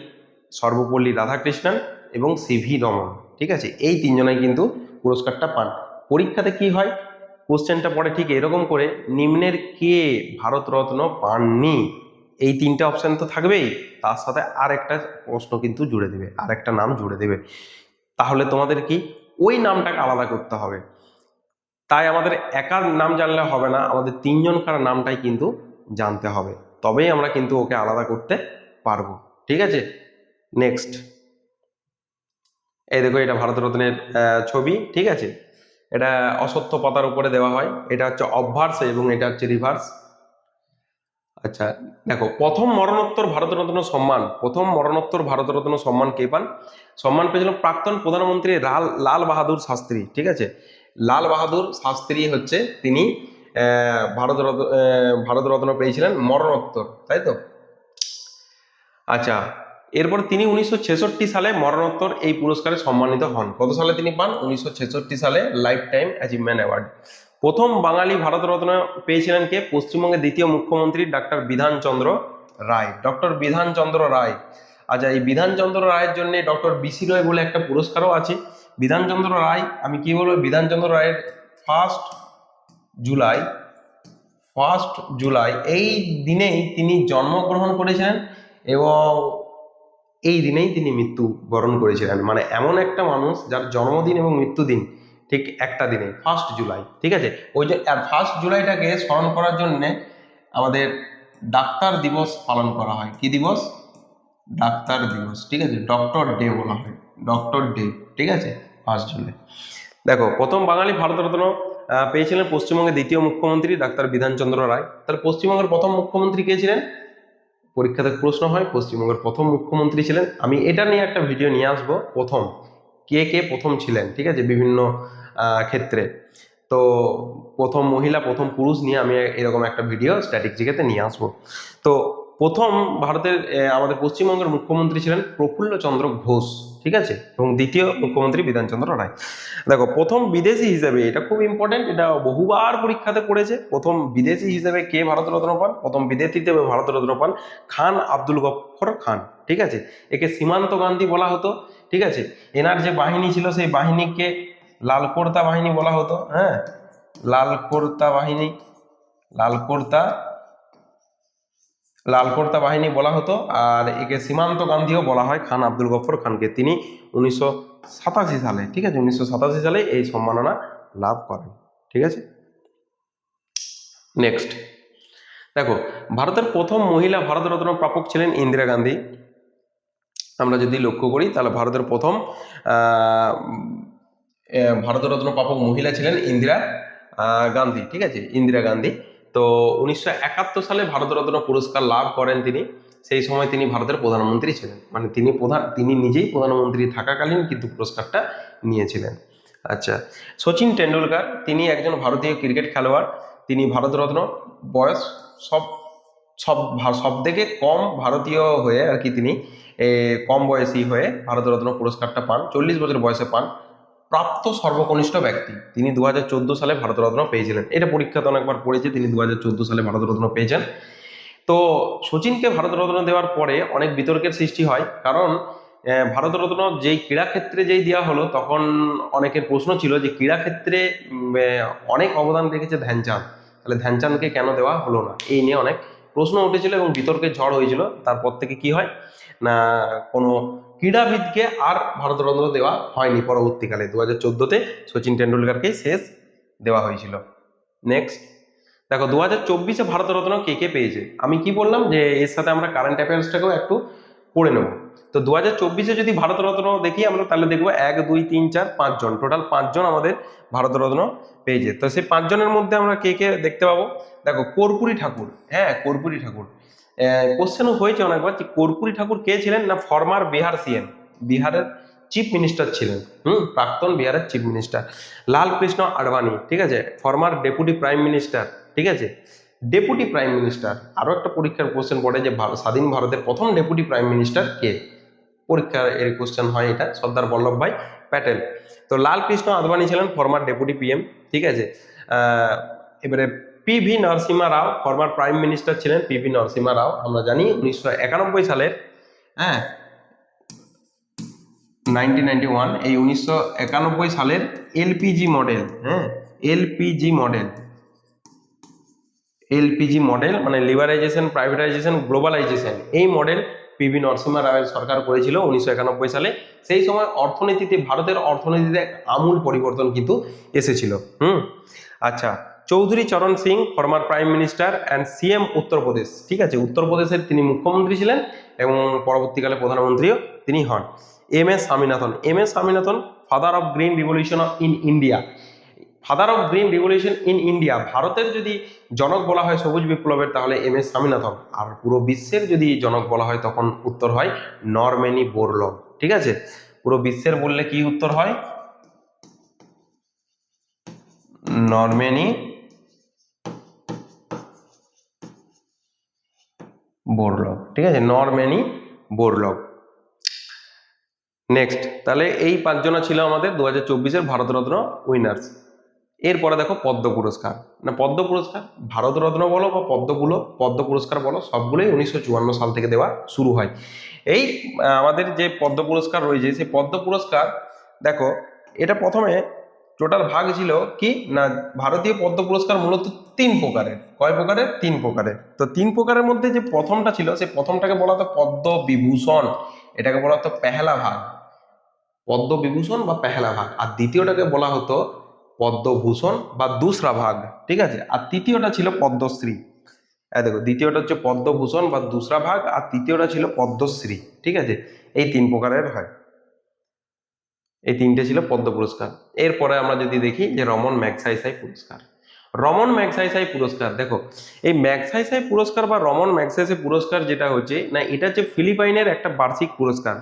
সর্বপল্লী রাধাকৃষ্ণন এবং সিভি রমন, ঠিক আছে। এই তিনজনাই কিন্তু পুরস্কারটা পান। পরীক্ষাতে কি হয়, কোশ্চেনটা পড়ে ঠিক এরকম করে, নিম্নের কে ভারতরত্ন পাননি? এই তিনটে অপশন তো থাকবেই, তার সাথে আর একটা প্রশ্ন কিন্তু জুড়ে দেবে, আর একটা নাম জুড়ে দেবে। তাহলে তোমাদের কি ওই নামটাকে আলাদা করতে হবে। তাই আমাদের একার নাম জানলে হবে না, আমাদের তিনজনকার নামটাই কিন্তু জানতে হবে, তবেই আমরা কিন্তু ওকে আলাদা করতে পারবো, ঠিক আছে। নেক্সট এই দেখো, এটা ভারতরত্নের ছবি, ঠিক আছে। এটা অশ্বত্থ পাতার উপরে দেওয়া হয়, এটা হচ্ছে অবভার্স এবং এটা হচ্ছে রিভার্স। আচ্ছা দেখো, প্রথম মরণোত্তর ভারতরত্ন সম্মান কে পান? সম্মান পেয়েছিল প্রাক্তন প্রধানমন্ত্রী লাল বাহাদুর শাস্ত্রী, ঠিক আছে। লাল বাহাদুর শাস্ত্রী হচ্ছে তিনি ভারতরত্ন পেয়েছিলেন মরণোত্তর, তাই তো। আচ্ছা, এরপর তিনি 1966 সালে মরণোত্তর এই পুরস্কারে সম্মানিত হন। কত সালে তিনি পান? 1966 সালে লাইফ টাইম অ্যাচিভমেন্ট অ্যাওয়ার্ড। প্রথম বাঙালি ভারতরত্ন পেয়েছিলেন কে? পশ্চিমবঙ্গের দ্বিতীয় মুখ্যমন্ত্রী ডক্টর বিধানচন্দ্র রায়। ডক্টর বিধানচন্দ্র রায়। আচ্ছা, এই বিধানচন্দ্র রায়ের জন্য ডক্টর বিসি রয় বলে একটা পুরস্কারও আছে। বিধানচন্দ্র রায়, আমি কি বলবো, বিধানচন্দ্র রায়ের ফার্স্ট জুলাই, এই দিনেই তিনি জন্মগ্রহণ করেছিলেন এবং এই দিনেই তিনি মৃত্যুবরণ করেছিলেন। মানে এমন একটা মানুষ যার জন্মদিন এবং মৃত্যুদিন ঠিক একটা দিনে, 1 জুলাই, ঠিক আছে। ওই যে 1 জুলাইটাকে স্মরণ করার জন্য আমাদের ডাক্তার দিবস পালন করা হয়। কি দিবস? ডাক্তার দিবস, ঠিক আছে। ডক্টর ডে বলা হয়, ডক্টর ডে, ঠিক আছে। 1 জুলাই। দেখো, প্রথম বাঙালি ভারতরত্ন পেয়েছিলেন পশ্চিমবঙ্গের দ্বিতীয় মুখ্যমন্ত্রী ডাক্তার বিধানচন্দ্র রায়। তাহলে পশ্চিমবঙ্গের প্রথম মুখ্যমন্ত্রী কে ছিলেন? পরীক্ষাতে প্রশ্ন হয় পশ্চিমবঙ্গের প্রথম মুখ্যমন্ত্রী ছিলেন, আমি এটা নিয়ে একটা ভিডিও নিয়ে আসবো, প্রথম কে কে প্রথম ছিলেন, ঠিক আছে, বিভিন্ন ক্ষেত্রে। তো প্রথম মহিলা প্রথম পুরুষ নিয়ে আমি এরকম একটা ভিডিও স্ট্যাটিক জিকেতে নিয়ে আসবো। তো প্রথম ভারতের আমাদের পশ্চিমবঙ্গের মুখ্যমন্ত্রী ছিলেন প্রফুল্লচন্দ্র ঘোষ, ঠিক আছে, এবং দ্বিতীয় মুখ্যমন্ত্রী বিধানচন্দ্র রায়। দেখো, প্রথম বিদেশি হিসেবে, এটা খুব ইম্পর্টেন্ট, এটা বহুবার পরীক্ষাতে পড়েছে, প্রথম বিদেশি হিসেবে কে ভারতরত্ন পান? প্রথম বিদেশি হিসেবে ভারতরত্ন পান খান আব্দুল গফফর খান, ঠিক আছে। একে সীমান্ত গান্ধী বলা হতো, ঠিক আছে। এনার যে বাহিনী ছিল সেই বাহিনীকে লালকোর্তা বাহিনী বলা হতো, হ্যাঁ, লালকোর্তা বাহিনী, লালকোর্তা লালকোর্তা বাহিনী বলা হতো। আর একে সীমান্ত গান্ধীও বলা হয়, খান আব্দুল গফফর খানকে। তিনি 1987 সালে, ঠিক আছে, 1987 সালে এই সম্মাননা লাভ করেন, ঠিক আছে। নেক্সট দেখো, ভারতের প্রথম মহিলা ভারতরত্ন প্রাপক ছিলেন ইন্দিরা গান্ধী। আমরা যদি লক্ষ্য করি তাহলে ভারতের প্রথম আহ, ভারতরত্ন প্রাপক মহিলা ছিলেন ইন্দিরা গান্ধী, ঠিক আছে, ইন্দিরা গান্ধী। তো 1971 সালে ভারতরত্ন পুরস্কার লাভ করেন তিনি। সেই সময় তিনি ভারতের প্রধানমন্ত্রী ছিলেন, মানে তিনি নিজেই প্রধানমন্ত্রী থাকাকালীন কিন্তু পুরস্কারটা নিয়েছিলেন। আচ্ছা, সচিন টেন্ডুলকার, তিনি একজন ভারতীয় ক্রিকেট খেলোয়াড়। তিনি ভারতরত্ন বয়স সব সব সব থেকে কম ভারতীয় হয়ে আর কি, তিনি কম বয়সী হয়ে ভারতরত্ন পুরস্কারটা পান, 40 বছর বয়সে পান। প্রাপ্ত সর্বকনিষ্ঠ ব্যক্তি, তিনি 2014 সালে ভারতরত্ন পেয়েছিলেন। এটা পরীক্ষাতে অনেকবার পড়েছে, তিনি 2014 সালে ভারতরত্ন পেয়েছেন। তো সচিনকে ভারতরত্ন দেওয়ার পরে অনেক বিতর্কের সৃষ্টি হয়, কারণ ভারতরত্ন যেই ক্রীড়াক্ষেত্রে যেই দেওয়া হলো, তখন অনেকের প্রশ্ন ছিল যে ক্রীড়াক্ষেত্রে অনেক অবদান রেখেছে ধ্যানচাঁদ, তাহলে ধ্যানচাঁদকে কেন দেওয়া হলো না, এই নিয়ে অনেক প্রশ্ন উঠেছিল এবং বিতর্কের ঝড় হয়েছিল। তারপর থেকে কি হয় না, কোনো ক্রীড়াবিদকে আর ভারতরত্ন দেওয়া হয়নি। পরবর্তীকালে 2014-তে সচিন টেন্ডুলকারকেই শেষ দেওয়া হয়েছিল। নেক্সট দেখো, 2024-এ ভারতরত্ন কে কে পেয়েছে। আমি কি বললাম যে এর সাথে আমরা কারেন্ট অ্যাফেয়ার্সটাকেও একটু পড়ে নেব। তো 2024-এ যদি ভারতরত্ন দেখি আমরা, তাহলে দেখবো 1 2 3 4 5 জন, টোটাল 5 জন আমাদের ভারতরত্ন পেয়েছে। তো সেই 5 জনের মধ্যে আমরা কে কে দেখতে পাবো। দেখো, কর্পূরী ঠাকুর, হ্যাঁ কর্পূরী ঠাকুর, কোশ্চেনও হয়েছে অনেকবার যে কর্পূরী ঠাকুর কে ছিলেন, না ফরমার বিহার সিএম, বিহারের চিফ মিনিস্টার ছিলেন, প্রাক্তন বিহারের চিফ মিনিস্টার। লাল কৃষ্ণ আডবাণী, ঠিক আছে, ফরমার ডেপুটি প্রাইম মিনিস্টার, ঠিক আছে, ডেপুটি প্রাইম মিনিস্টার। আরো একটা পরীক্ষার কোশ্চেন পড়ে যে স্বাধীন ভারতের প্রথম ডেপুটি প্রাইম মিনিস্টার কে, পরীক্ষার এর কোশ্চেন হয় এটা, সর্দার বল্লভভাই প্যাটেল। তো লাল কৃষ্ণ আদবানি ছিলেন ফরমার ডেপুটি পিএম, ঠিক আছে। এবারে পিভি নরসিমহা রাও ফরমার প্রাইম মিনিস্টার ছিলেন, পিভি নরসিমহা রাও। আমরা জানি 1991 সালের, হ্যাঁ 1991, এই 1991 সালের এলপিজি মডেল, হ্যাঁ এলপিজি মডেল মানে লিবারাইজেশন, প্রাইভেটাইজেশন, গ্লোবালাইজেশন, এই মডেল পিভি নরসিমহা রাওয়ের সরকার করেছিল 1991 সালে। সেই সময় অর্থনীতিতে, ভারতের অর্থনীতিতে আমূল পরিবর্তন কিন্তু এসেছিল। আচ্ছা, Chaudhary Charan Singh former prime minister and CM Uttar Pradesh, ঠিক আছে, উত্তরপ্রদেশের তিনি মুখ্যমন্ত্রী ছিলেন এবং পরবর্তীকালে প্রধানমন্ত্রীও তিনি হন। M S Swaminathan father of green revolution in India, father of green revolution in India, ভারতের যদি জনক বলা হয় সবুজ বিপ্লবের, তাহলে এম এস স্বামীনাথন। আর পুরো বিশ্বের যদি জনক বলা হয় তখন উত্তর হয় নরম্যানি বোরলগ, ঠিক আছে, পুরো বিশ্বের বললে কি উত্তর হয়, নরম্যানি বোরলগ, ঠিক আছে, নরম্যানি বোরলগ। নেক্সট, তাহলে এই 5 জনা ছিল আমাদের 2024-এর ভারতরত্ন উইনার্স। এরপরে দেখো পদ্ম পুরস্কার, না পদ্ম পুরস্কার ভারতরত্ন বলো বা পদ্ম পুরস্কার বলো, সবগুলোই 1954 সাল থেকে দেওয়া শুরু হয়। এই আমাদের যে পদ্ম পুরস্কার রয়েছে, সেই পদ্ম পুরস্কার দেখো, এটা প্রথমে টোটাল ভাগ ছিল কি না, ভারতীয় পদ্ম পুরস্কার মূলত 3 প্রকারের। কয় প্রকারের? 3 প্রকারের। তো 3 প্রকারের মধ্যে যে প্রথমটা ছিল, সেই প্রথমটাকে বলা হতো পদ্ম বিভূষণ, এটাকে বলা হতো পেহলা ভাগ, পদ্ম বিভূষণ বা পেহলা ভাগ। আর দ্বিতীয়টাকে বলা হতো পদ্মভূষণ বা দুসরা ভাগ, ঠিক আছে। আর তৃতীয়টা ছিল পদ্মশ্রী। দেখো, দ্বিতীয়টা হচ্ছে পদ্মভূষণ বা দুসরা ভাগ, আর তৃতীয়টা ছিল পদ্মশ্রী, ঠিক আছে। এই 3 প্রকারের হয়, এই 3টে ছিল পদ্ম পুরস্কার। এরপরে আমরা যদি দেখি যে রমন ম্যাগসাইসাই পুরস্কার, রমন ম্যাগসাইসাই পুরস্কার, দেখো এই ম্যাগসাইসাই পুরস্কার বা রমন ম্যাগসাইসাই পুরস্কার যেটা হচ্ছে না, এটা হচ্ছে ফিলিপাইনের একটা বার্ষিক পুরস্কার।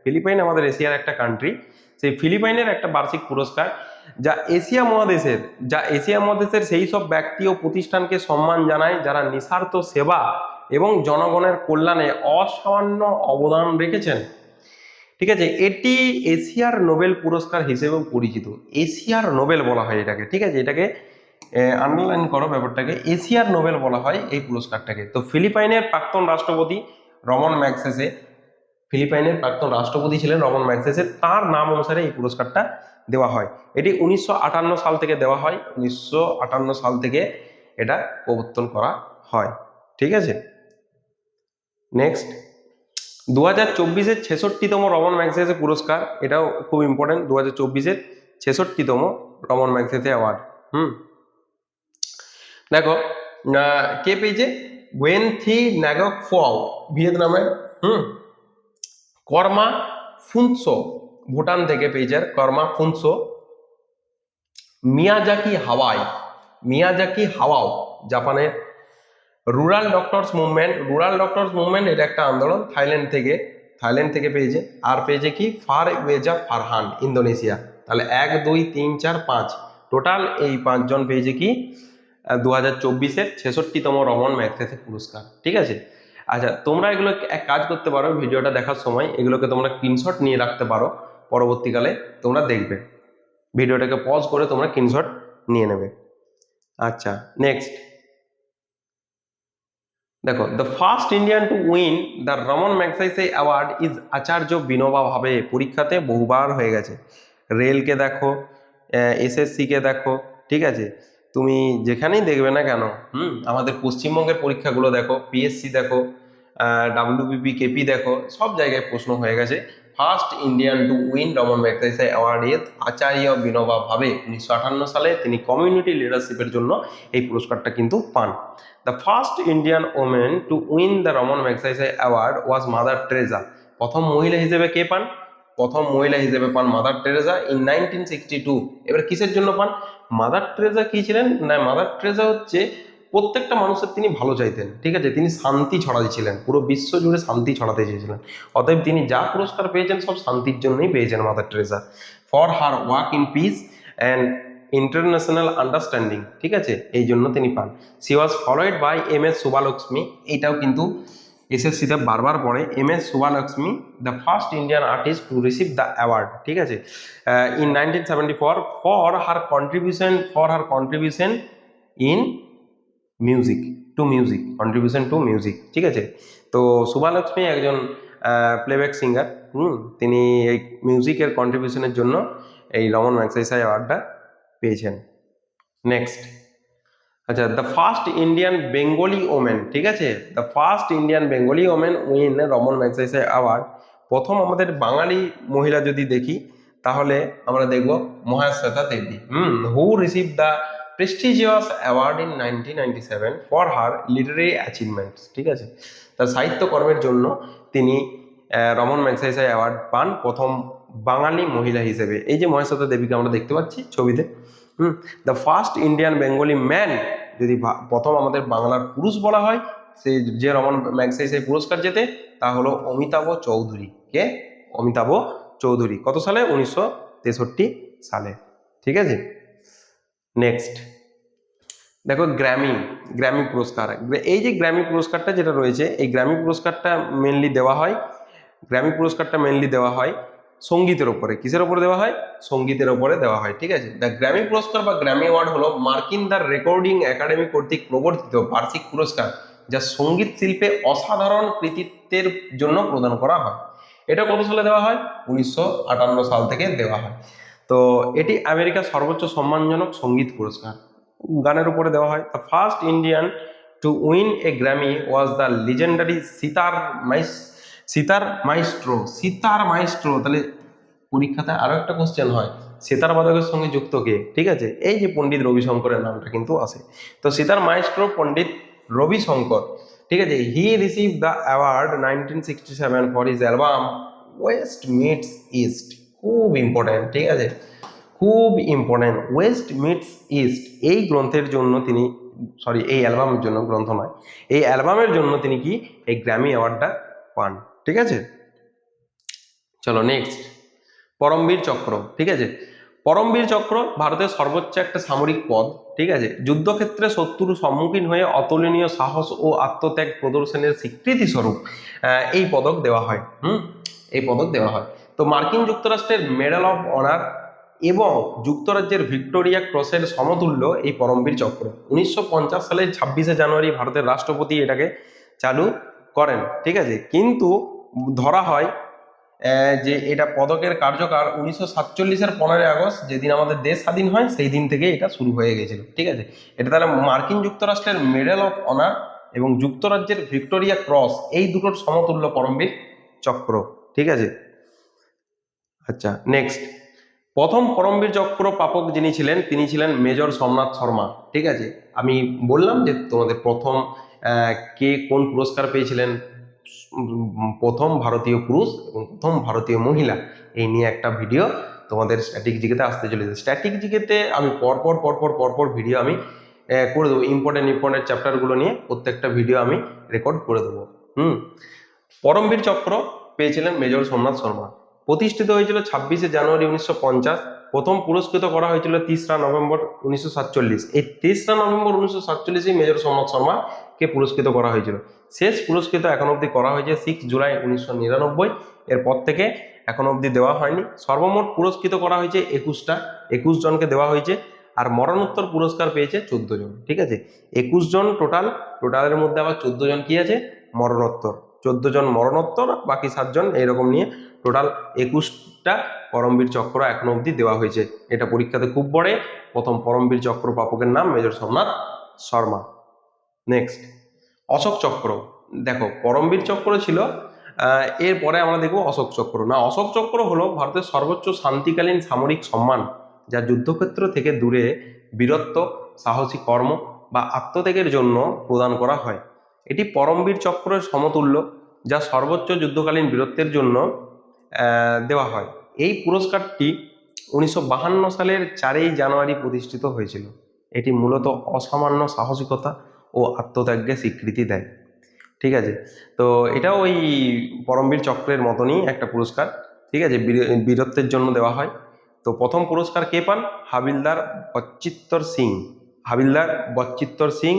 ফিলিপাইন আমাদের এশিয়ার একটা কান্ট্রি, সেই ফিলিপাইনের একটা বার্ষিক পুরস্কার, যা এশিয়া মহাদেশের সেই সব ব্যক্তি ও প্রতিষ্ঠানকে সম্মান জানায় যারা নিঃস্বার্থ সেবা এবং জনগণের কল্যাণে অসামান্য অবদান রেখেছেন, ঠিক আছে। এটি এশিয়ার নোবেল পুরস্কার হিসেবেও পরিচিত, এশিয়ার নোবেল বলা হয় এটাকে, ঠিক আছে, এটাকে আন্ডারলাইন করো ব্যাপারটাকে, এশিয়ার নোবেল বলা হয় এই পুরস্কারটাকে। তো ফিলিপাইনের প্রাক্তন রাষ্ট্রপতি রমন ম্যাগসেসে, ফিলিপাইনের প্রাক্তন রাষ্ট্রপতি ছিলেন রমন ম্যাগসেসে, তার নাম অনুসারে এই পুরস্কারটা দেওয়া হয়। এটি 1958 সাল থেকে দেওয়া হয়, 1958 সাল থেকে এটা প্রবর্তন করা হয়, ঠিক আছে। নেক্সট, 2024-এর 66তম রমন ম্যাগসেসে পুরস্কার, এটাও খুব ইম্পর্টেন্ট, 2024-এর 66তম রমন ম্যাগসেসে অ্যাওয়ার্ড। দেখো কে পেয়েছে, ওয়েন থি ন্যাগক ফোয়াও ভিয়েতনামের, কর্মা ফুনসো ভুটান থেকে পেয়েছে কর্মা ফুনসো, মিয়াজাকি হাওয়াও জাপানের, রুরাল ডক্টরস মুভমেন্ট এটা একটা আন্দোলন থাইল্যান্ড থেকে পেয়েছে। আর পেয়েছে কি ফারওয়েজা ফারহান ইন্দোনেশিয়া। তাহলে 1 2 3 4 5 টোটাল এই 5 জন পেয়েছে কি 2024-এর 66তম রমন ম্যাগসেসে পুরস্কার। ঠিক আছে, আচ্ছা তোমরা এগুলো এক কাজ করতে পারো, ভিডিওটা দেখার সময় এগুলোকে তোমরা স্ক্রিনশট নিয়ে রাখতে পারো, পরবর্তীকালে তোমরা দেখবে, ভিডিওটাকে পজ করে তোমরা স্ক্রিনশট নিয়ে নেবে। আচ্ছা নেক্সট দেখো, the first Indian to win the Ramon Magsaysay award is Acharya Vinoba Bhave. পরীক্ষাতে বহুবার হয়ে গেছে, রেলকে দেখো, এসএসসিকে দেখো, ঠিক আছে, তুমি যেখানেই দেখবে না কেন, আমাদের পশ্চিমবঙ্গের পরীক্ষাগুলো দেখো, পিএসসি দেখো, ডাব্লিউবিপি কেপি দেখো, সব জায়গায় প্রশ্ন হয়ে গেছে। First Indian to win Ramon Magsaysay award is Acharya Vinoba Bhave. 1958 সালে তিনি কমিউনিটি লিডারশিপের জন্য এই পুরস্কারটা কিন্তু পান। The first Indian women to win the Ramon Magsaysay award was Mother Teresa. প্রথম মহিলা হিসেবে কে পান? প্রথম মহিলা হিসেবে পান মাদার টেরেসা ইন 1962। এবার কিসের জন্য পান? মাদার টেরেসা কি ছিলেন না, মাদার টেরেসা হচ্ছে প্রত্যেকটা মানুষের তিনি ভালো চাইতেন, ঠিক আছে, তিনি শান্তি ছড়াইছিলেন, পুরো বিশ্ব জুড়ে শান্তি ছড়াতে চেয়েছিলেন। অতএব তিনি যা পুরস্কার পেয়েছেন সব শান্তির জন্যই পেয়েছেন Mother Teresa, for her work in peace and international understanding. ঠিক আছে, এই জন্য তিনি পান। She was followed by M S. Subbalakshmi. এইটাও কিন্তু এসএসসিতে বারবার পড়ে, M S. Subbalakshmi the first Indian artist to receive the award. ঠিক আছে, in 1974 for her contribution in music contribution to music. ঠিক আছে, তো শুভালক্ষ্মী একজন প্লেব্যাক সিঙ্গার, তিনি এই মিউজিকের কন্ট্রিবিউশনের জন্য এই রমন ম্যাগসাইসে অ্যাওয়ার্ডটা পেয়েছেন। নেক্সট, আচ্ছা, the first Indian Bengali women. ঠিক আছে, the first Indian Bengali women win Ramon Magsaysay award. প্রথম আমাদের বাঙালি মহিলা যদি দেখি তাহলে আমরা দেখব Mahasweta Devi, who receive the prestigious award in 1997 for her literary achievements. ঠিক আছে, তার সাহিত্যকর্মের জন্য তিনি রমন ম্যাগসাইসে অ্যাওয়ার্ড পান প্রথম বাঙালি মহিলা হিসেবে। এই যে মহাশ্বেতা দেবীকে আমরা দেখতে পাচ্ছি ছবিতে। The first Indian Bengali man, যদি প্রথম আমাদের বাংলার পুরুষ বলা হয় সে যে রমন ম্যাগসাইসে পুরস্কার জেতে তা হলো অমিতাভ চৌধুরী। কে? অমিতাভ চৌধুরী। কত সালে? 1963 সালে। ঠিক আছে, নেক্সট দেখো গ্র্যামি পুরস্কার। এই যে গ্র্যামি পুরস্কারটা যেটা রয়েছে, এই গ্র্যামি পুরস্কারটা মেনলি দেওয়া হয় সঙ্গীতের ওপরে। কিসের ওপরে দেওয়া হয়? সঙ্গীতের ওপরে দেওয়া হয়। ঠিক আছে, দ্য গ্র্যামি পুরস্কার বা গ্র্যামি অ্যাওয়ার্ড হলো মার্কিন দ্য রেকর্ডিং একাডেমি কর্তৃক প্রবর্তিত বার্ষিক পুরস্কার, যা সঙ্গীত শিল্পে অসাধারণ কৃতিত্বের জন্য প্রদান করা হয়। এটা কত সালে দেওয়া হয়? 1958 সাল থেকে দেওয়া হয়। তো এটি আমেরিকার সর্বোচ্চ সম্মানজনক সঙ্গীত পুরস্কার, গানের উপরে দেওয়া হয়। The first Indian to win A Grammy was the legendary sitar Maestro. তাহলে পরীক্ষাতে আরো একটা কোশ্চেন হয়, সিতার বাদকের সঙ্গে যুক্ত কে? ঠিক আছে, এই যে পণ্ডিত রবিশঙ্করের নামটা কিন্তু আসে। তো সিতার মাইস্ট্রো পণ্ডিত রবিশঙ্কর। ঠিক আছে, হি receive the award 1967 for his album West meets east. খুব ইম্পর্টেন্ট, ঠিক আছে, খুব ইম্পর্টেন্ট। ওয়েস্ট মিটস ইস্ট এই গ্রন্থের জন্য তিনি, এই অ্যালবামের জন্য, গ্রন্থ নয়, এই অ্যালবামের জন্য তিনি কি এই গ্র্যামি অ্যাওয়ার্ডটা পান। ঠিক আছে, চলো নেক্সট, পরমবীর চক্র। ঠিক আছে, পরমবীর চক্র ভারতের সর্বোচ্চ একটা সামরিক পদ। ঠিক আছে, যুদ্ধক্ষেত্রে শত্রুর সম্মুখীন হয়ে অতুলনীয় সাহস ও আত্মত্যাগ প্রদর্শনের স্বীকৃতি স্বরূপ এই পদক দেওয়া হয়। এই পদক দেওয়া হয়। তো মার্কিন যুক্তরাষ্ট্রের মেডেল অফ অনার এবং যুক্তরাজ্যের ভিক্টোরিয়া ক্রসের সমতুল্য এই পরমবীর চক্র। 1950 সালের 26শে জানুয়ারি ভারতের রাষ্ট্রপতি এটাকে চালু করেন। ঠিক আছে, কিন্তু ধরা হয় যে এটা পদকের কার্যকাল 1947-এর 15 আগস্ট, যেদিন আমাদের দেশ স্বাধীন হয় সেই দিন থেকে এটা শুরু হয়ে গেছিল। ঠিক আছে, এটা তাহলে মার্কিন যুক্তরাষ্ট্রের মেডেল অফ অনার এবং যুক্তরাজ্যের ভিক্টোরিয়া ক্রস এই দুটোর সমতুল্য পরমবীর চক্র। ঠিক আছে, আচ্ছা নেক্সট, প্রথম পরমবীর চক্র প্রাপক যিনি ছিলেন তিনি ছিলেন মেজর সোমনাথ শর্মা। ঠিক আছে, আমি বললাম যে তোমাদের প্রথম কে কোন পুরস্কার পেয়েছিলেন, প্রথম ভারতীয় পুরুষ এবং প্রথম ভারতীয় মহিলা, এই নিয়ে একটা ভিডিও তোমাদের স্ট্যাটিক জিকেতে আসতে চলেছে। স্ট্যাটিক জিকেতে আমি পরপর ভিডিও আমি করে দেবো, ইম্পর্টেন্ট চ্যাপ্টারগুলো নিয়ে প্রত্যেকটা ভিডিও আমি রেকর্ড করে দেবো। পরমবীর চক্র পেয়েছিলেন মেজর সোমনাথ শর্মা। প্রতিষ্ঠিত হয়েছিল 26শে জানুয়ারি 1950। প্রথম পুরস্কৃত করা হয়েছিল 3রা নভেম্বর 1947। এই 3রা নভেম্বর 1947 মেজর সোমনাথ শর্মাকে পুরস্কৃত করা হয়েছিল। শেষ পুরস্কৃত এখন অবধি করা হয়েছে 6 জুলাই 1999। এরপর থেকে এখন অবধি দেওয়া হয়নি। সর্বমোট পুরস্কৃত করা হয়েছে 21 জনকে দেওয়া হয়েছে। আর মরণোত্তর পুরস্কার পেয়েছে 14 জন। ঠিক আছে, 21 জন টোটালের মধ্যে আবার 14 জন কি আছে, মরণোত্তর। 14 জন মরণোত্তর, বাকি 7 জন এইরকম নিয়ে টোটাল 21টা পরমবীর চক্র এখনো অবধি দেওয়া হয়েছে। এটা পরীক্ষাতে খুব পড়ে। প্রথম পরমবীর চক্র প্রাপকের নাম মেজর সোমনাথ শর্মা। নেক্সট, অশোক চক্র। দেখো, পরমবীর চক্র ছিল, এরপরে আমরা দেখবো অশোক চক্র। না, অশোক চক্র হলো ভারতের সর্বোচ্চ শান্তিকালীন সামরিক সম্মান, যা যুদ্ধক্ষেত্র থেকে দূরে বীরত্ব, সাহসী কর্ম বা আত্মত্যাগের জন্য প্রদান করা হয়। এটি পরমবীর চক্রের সমতুল্য, যা সর্বোচ্চ যুদ্ধকালীন বীরত্বের জন্য দেওয়া হয়। এই পুরস্কারটি 1952 সালের 4ই জানুয়ারি প্রতিষ্ঠিত হয়েছিল। এটি মূলত অসামান্য সাহসিকতা ও আত্মত্যাগকে স্বীকৃতি দেয়। ঠিক আছে, তো এটাও ওই পরমবীর চক্রের মতনই একটা পুরস্কার। ঠিক আছে, বীরত্বের জন্য দেওয়া হয়। তো প্রথম পুরস্কার কে পান? হাবিলদার বচ্চিত্তর সিং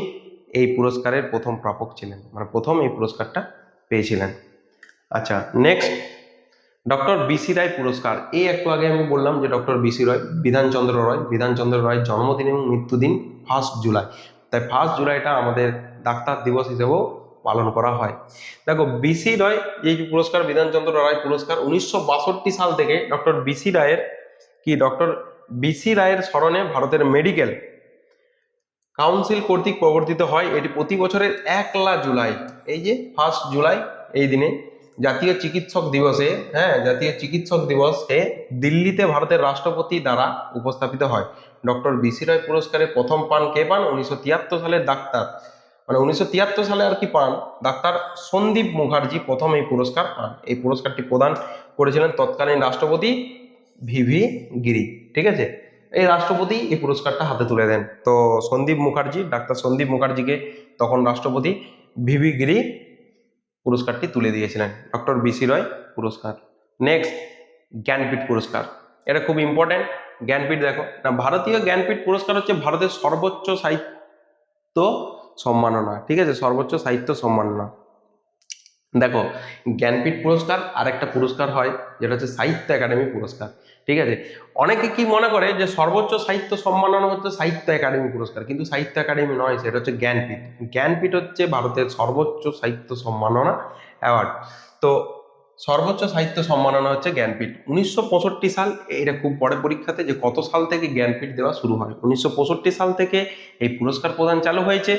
এই পুরস্কারের প্রথম প্রাপক ছিলেন, মানে প্রথম এই পুরস্কারটা পেয়েছিলেন। আচ্ছা, নেক্সট, ডক্টর বিসি রায় পুরস্কার। এই একটু আগে আমি বললাম যে ডক্টর বিসি রায়, বিধানচন্দ্র রায়ের জন্মদিন এবং মৃত্যুদিন 1 জুলাই। তাই 1 জুলাইটা আমাদের ডাক্তার দিবস হিসেবেও পালন করা হয়। দেখো, বিসি রায় এই পুরস্কার, বিধানচন্দ্র রায় পুরস্কার 1962 সাল থেকে ডক্টর বিসি রায়ের স্মরণে ভারতের মেডিকেল কাউন্সিল কর্তৃক প্রবর্তিত হয়। এটি প্রতি বছরের 1 জুলাই, এই যে 1 জুলাই এই দিনে জাতীয় চিকিৎসক দিবসে দিল্লিতে ভারতের রাষ্ট্রপতি দ্বারা উপস্থাপিত হয়। ডক্টর বিসি রায় পুরস্কারের প্রথম পান কে পান? 1973 সালের ডাক্তার, মানে 1973 সালে আর কি পান, ডাক্তার সন্দীপ মুখার্জি প্রথম এই পুরস্কার পান। এই পুরস্কারটি প্রদান করেছিলেন তৎকালীন রাষ্ট্রপতি ভিভি গিরি। ঠিক আছে, এই রাষ্ট্রপতি এই পুরস্কারটা হাতে তুলে দেন। তো ডাক্তার সন্দীপ মুখার্জিকে তখন রাষ্ট্রপতি ভিভি গিরি পুরস্কারটি তুলে দিয়েছিলেন, ডক্টর বিসি রায় পুরস্কার। নেক্সট, জ্ঞানপীঠ পুরস্কার। এটা খুব ইম্পর্টেন্ট। জ্ঞানপীঠ, দেখো না, ভারতীয় জ্ঞানপীঠ পুরস্কার হচ্ছে ভারতের সর্বোচ্চ সাহিত্য সম্মাননা। ঠিক আছে, সর্বোচ্চ সাহিত্য সম্মাননা। দেখো, জ্ঞানপীঠ পুরস্কার আর একটা পুরস্কার হয় যেটা হচ্ছে সাহিত্য একাডেমি পুরস্কার। ঠিক আছে, অনেকে কি মনে করে যে সর্বোচ্চ সাহিত্য সম্মাননা হচ্ছে সাহিত্য একাডেমি পুরস্কার, কিন্তু সাহিত্য একাডেমি নয়, সেটা হচ্ছে জ্ঞানপীঠ। জ্ঞানপীঠ হচ্ছে ভারতের সর্বোচ্চ সাহিত্য সম্মাননা অ্যাওয়ার্ড। তো সর্বোচ্চ সাহিত্য সম্মাননা হচ্ছে জ্ঞানপীঠ। 1965 সাল, এটা খুব পরে পরীক্ষাতে, যে কত সাল থেকে জ্ঞানপীঠ দেওয়া শুরু হয়। 1965 সাল থেকে এই পুরস্কার প্রদান চালু হয়েছে।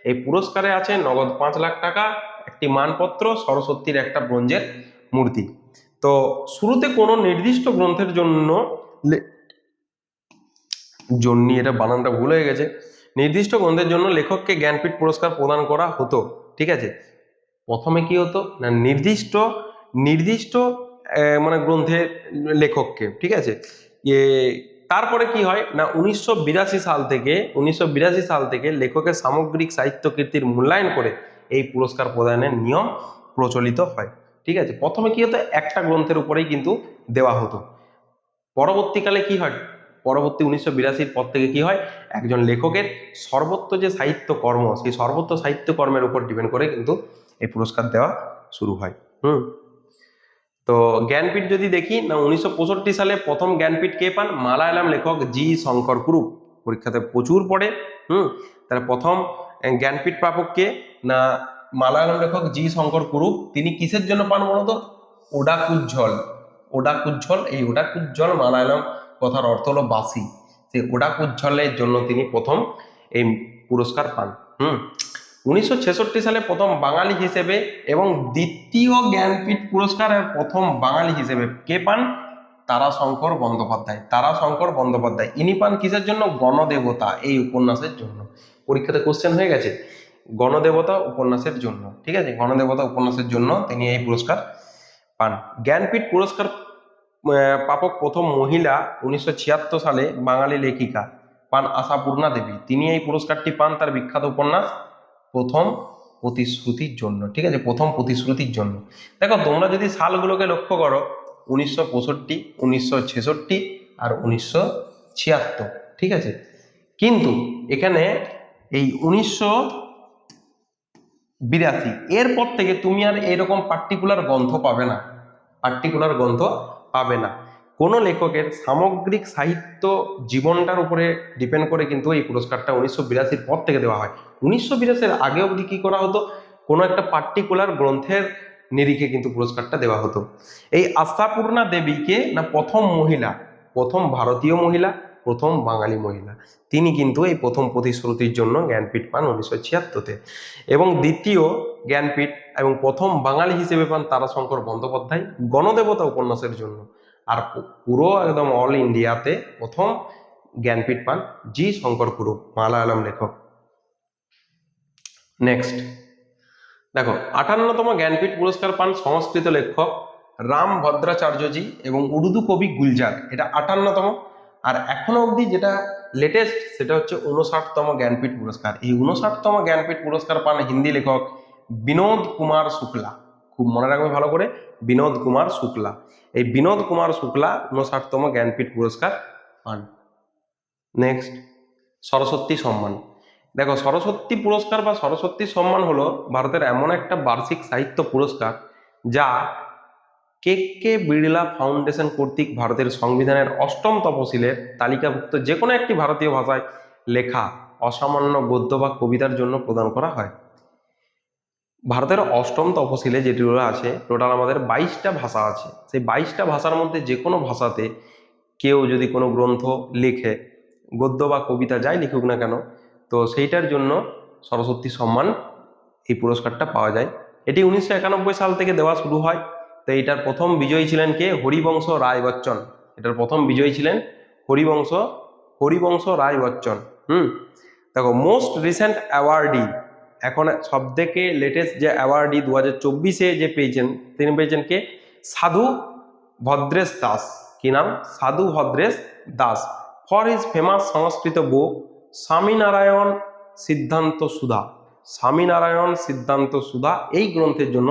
এই পুরস্কারে আছে নগদ 5 লাখ টাকা, একটি মানপত্র, সরস্বতীর একটা ব্রোঞ্জের মূর্তি। তো শুরুতে কোনো নির্দিষ্ট গ্রন্থের জন্য এটা বানানটা ভুল হয়ে গেছে, নির্দিষ্ট গ্রন্থের জন্য লেখককে জ্ঞানপীঠ পুরস্কার প্রদান করা হতো। ঠিক আছে, প্রথমে কি হতো না, নির্দিষ্ট মানে গ্রন্থের লেখককে। ঠিক আছে, তারপরে কি হয় না, 1982 সাল থেকে লেখকের সামগ্রিক সাহিত্য কীর্তির মূল্যায়ন করে এই পুরস্কার প্রদানের নিয়ম প্রচলিত হয়। ঠিক আছে, প্রথমে কি হতো, একটা গ্রন্থের উপরেই কিন্তু দেওয়া হতো। পরবর্তীকালে কি হয়, 1982 পর থেকে কি হয়, একজন লেখকের সর্বোচ্চ যে সাহিত্য কর্ম, সেই সর্বোচ্চ সাহিত্য কর্মের উপর ডিপেন্ড করে কিন্তু এই পুরস্কার দেওয়া শুরু হয়। তো জ্ঞানপীঠ যদি দেখি না, 1965 সালে প্রথম জ্ঞানপীঠ কে পান? মালায়ালাম লেখক জি শঙ্কর কুরুপ। পরীক্ষাতে প্রচুর পড়ে। তাহলে প্রথম জ্ঞানপীঠ প্রাপক কে না, মালায়ালাম লেখক জি শঙ্কর কুরুপ। তিনি কিসের জন্য পান বলতো? ওডাকুজ্জ্বল। এই ওডাকুজ্জ্বল মালায়ালাম কথার অর্থ হলো বাসি। সেই ওডাকুজ্জ্বলের জন্য তিনি প্রথম এই পুরস্কার পান। 1966 সালে প্রথম বাঙালি হিসেবে এবং দ্বিতীয় জ্ঞানপীঠ পুরস্কারের প্রথম বাঙালি হিসেবে কে পান? তারাশঙ্কর বন্দ্যোপাধ্যায়। তারাশঙ্কর বন্দ্যোপাধ্যায় ইনি পান কিসের জন্য? গণদেবতা এই উপন্যাসের জন্য। পরীক্ষাতে কোশ্চেন হয়ে গেছে, গণদেবতা উপন্যাসের জন্য। ঠিক আছে, গণদেবতা উপন্যাসের জন্য তিনি এই পুরস্কার পান। জ্ঞানপীঠ পুরস্কার প্রাপক প্রথম মহিলা 1976 সালে বাঙালি লেখিকা পান আশাপূর্ণা দেবী। তিনি এই পুরস্কারটি পান তার বিখ্যাত উপন্যাস প্রথম প্রতিশ্রুতির জন্য। ঠিক আছে, প্রথম প্রতিশ্রুতির জন্য। দেখো তোমরা যদি সালগুলোকে লক্ষ্য করো, 1965, 1966 আর 1976। ঠিক আছে, কিন্তু এখানে এই 1982 এরপর থেকে তুমি আর এরকম পার্টিকুলার গ্রন্থ পাবে না, পার্টিকুলার গ্রন্থ পাবে না। কোনো লেখকের সামগ্রিক সাহিত্য জীবনটার উপরে ডিপেন্ড করে কিন্তু এই পুরস্কারটা 1982 পর থেকে দেওয়া হয়। 1982 আগে অবধি কি করা হতো, কোনো একটা পার্টিকুলার গ্রন্থের নিরিখে কিন্তু পুরস্কারটা দেওয়া হতো। এই আশাপূর্ণা দেবীকে না প্রথম মহিলা, প্রথম ভারতীয় মহিলা, প্রথম বাঙালি মহিলা, তিনি কিন্তু এই প্রথম প্রতিশ্রুতির জন্য জ্ঞানপীঠ পান 1976-তে। এবং দ্বিতীয় জ্ঞানপীঠ এবং প্রথম বাঙালি হিসেবে পান তারাশঙ্কর বন্দ্যোপাধ্যায় গণদেবতা উপন্যাসের জন্য। আর পুরো একদম অল ইন্ডিয়াতে প্রথম জ্ঞানপীঠ পান জি শঙ্কর পুরু, মালায়ালাম লেখক। নেক্সট দেখো, 58তম জ্ঞানপীঠ পুরস্কার পান সংস্কৃত লেখক রাম ভদ্রাচার্যজি এবং উর্দু কবি গুলজার, এটা 58তম। আর এখনো অবধি যেটা লেটেস্ট সেটা হচ্ছে 59তম জ্ঞানপীঠ পুরস্কার। এই 59তম জ্ঞানপীঠ পুরস্কার পান হিন্দি লেখক বিনোদ কুমার শুক্লা। খুব মনে রাখবে ভালো করে, বিনোদ কুমার শুক্লা। এই বিনোদ কুমার শুক্লা 59তম জ্ঞানপীঠ পুরস্কার পান। নেক্সট সরস্বতী সম্মান। দেখো সরস্বতী পুরস্কার বা সরস্বতী সম্মান হলো ভারতের এমন একটা বার্ষিক সাহিত্য পুরস্কার যা কে কে বিড়লা ফাউন্ডেশন কর্তৃক ভারতের সংবিধানের 8ম তফসিলের তালিকাভুক্ত যে কোনো একটি ভারতীয় ভাষায় লেখা অসামান্য গদ্য বা কবিতার জন্য প্রদান করা হয়। ভারতের 8ম তফসিলে যেগুলো আছে টোটাল আমাদের 22টা ভাষা আছে। সেই 22টা ভাষার মধ্যে যে কোনো ভাষাতে কেউ যদি কোনো গ্রন্থ লেখে, গদ্য বা কবিতা যাই লিখুক না কেন, তো সেইটার জন্য সরস্বতী সম্মান এই পুরস্কারটা পাওয়া যায়। এটি 1991 সাল থেকে দেওয়া শুরু হয়। তো এইটার প্রথম বিজয়ী ছিলেন কে? হরিবংশ রায় বচ্চন। এটার প্রথম বিজয়ী ছিলেন হরিবংশ হরিবংশ রায় বচ্চন। দেখো মোস্ট রিসেন্ট অ্যাওয়ার্ডি, এখন সব থেকে লেটেস্ট যে অ্যাওয়ার্ডি 2024-এ যে পেয়েছেন, তিনি পেয়েছেন কে? সাধু ভদ্রেশ দাস। কি নাম? সাধু ভদ্রেশ দাস, ফর হিজ ফেমাস সংস্কৃত বুক স্বামীনারায়ণ সিদ্ধান্ত সুধা। স্বামীনারায়ণ সিদ্ধান্ত সুধা এই গ্রন্থের জন্য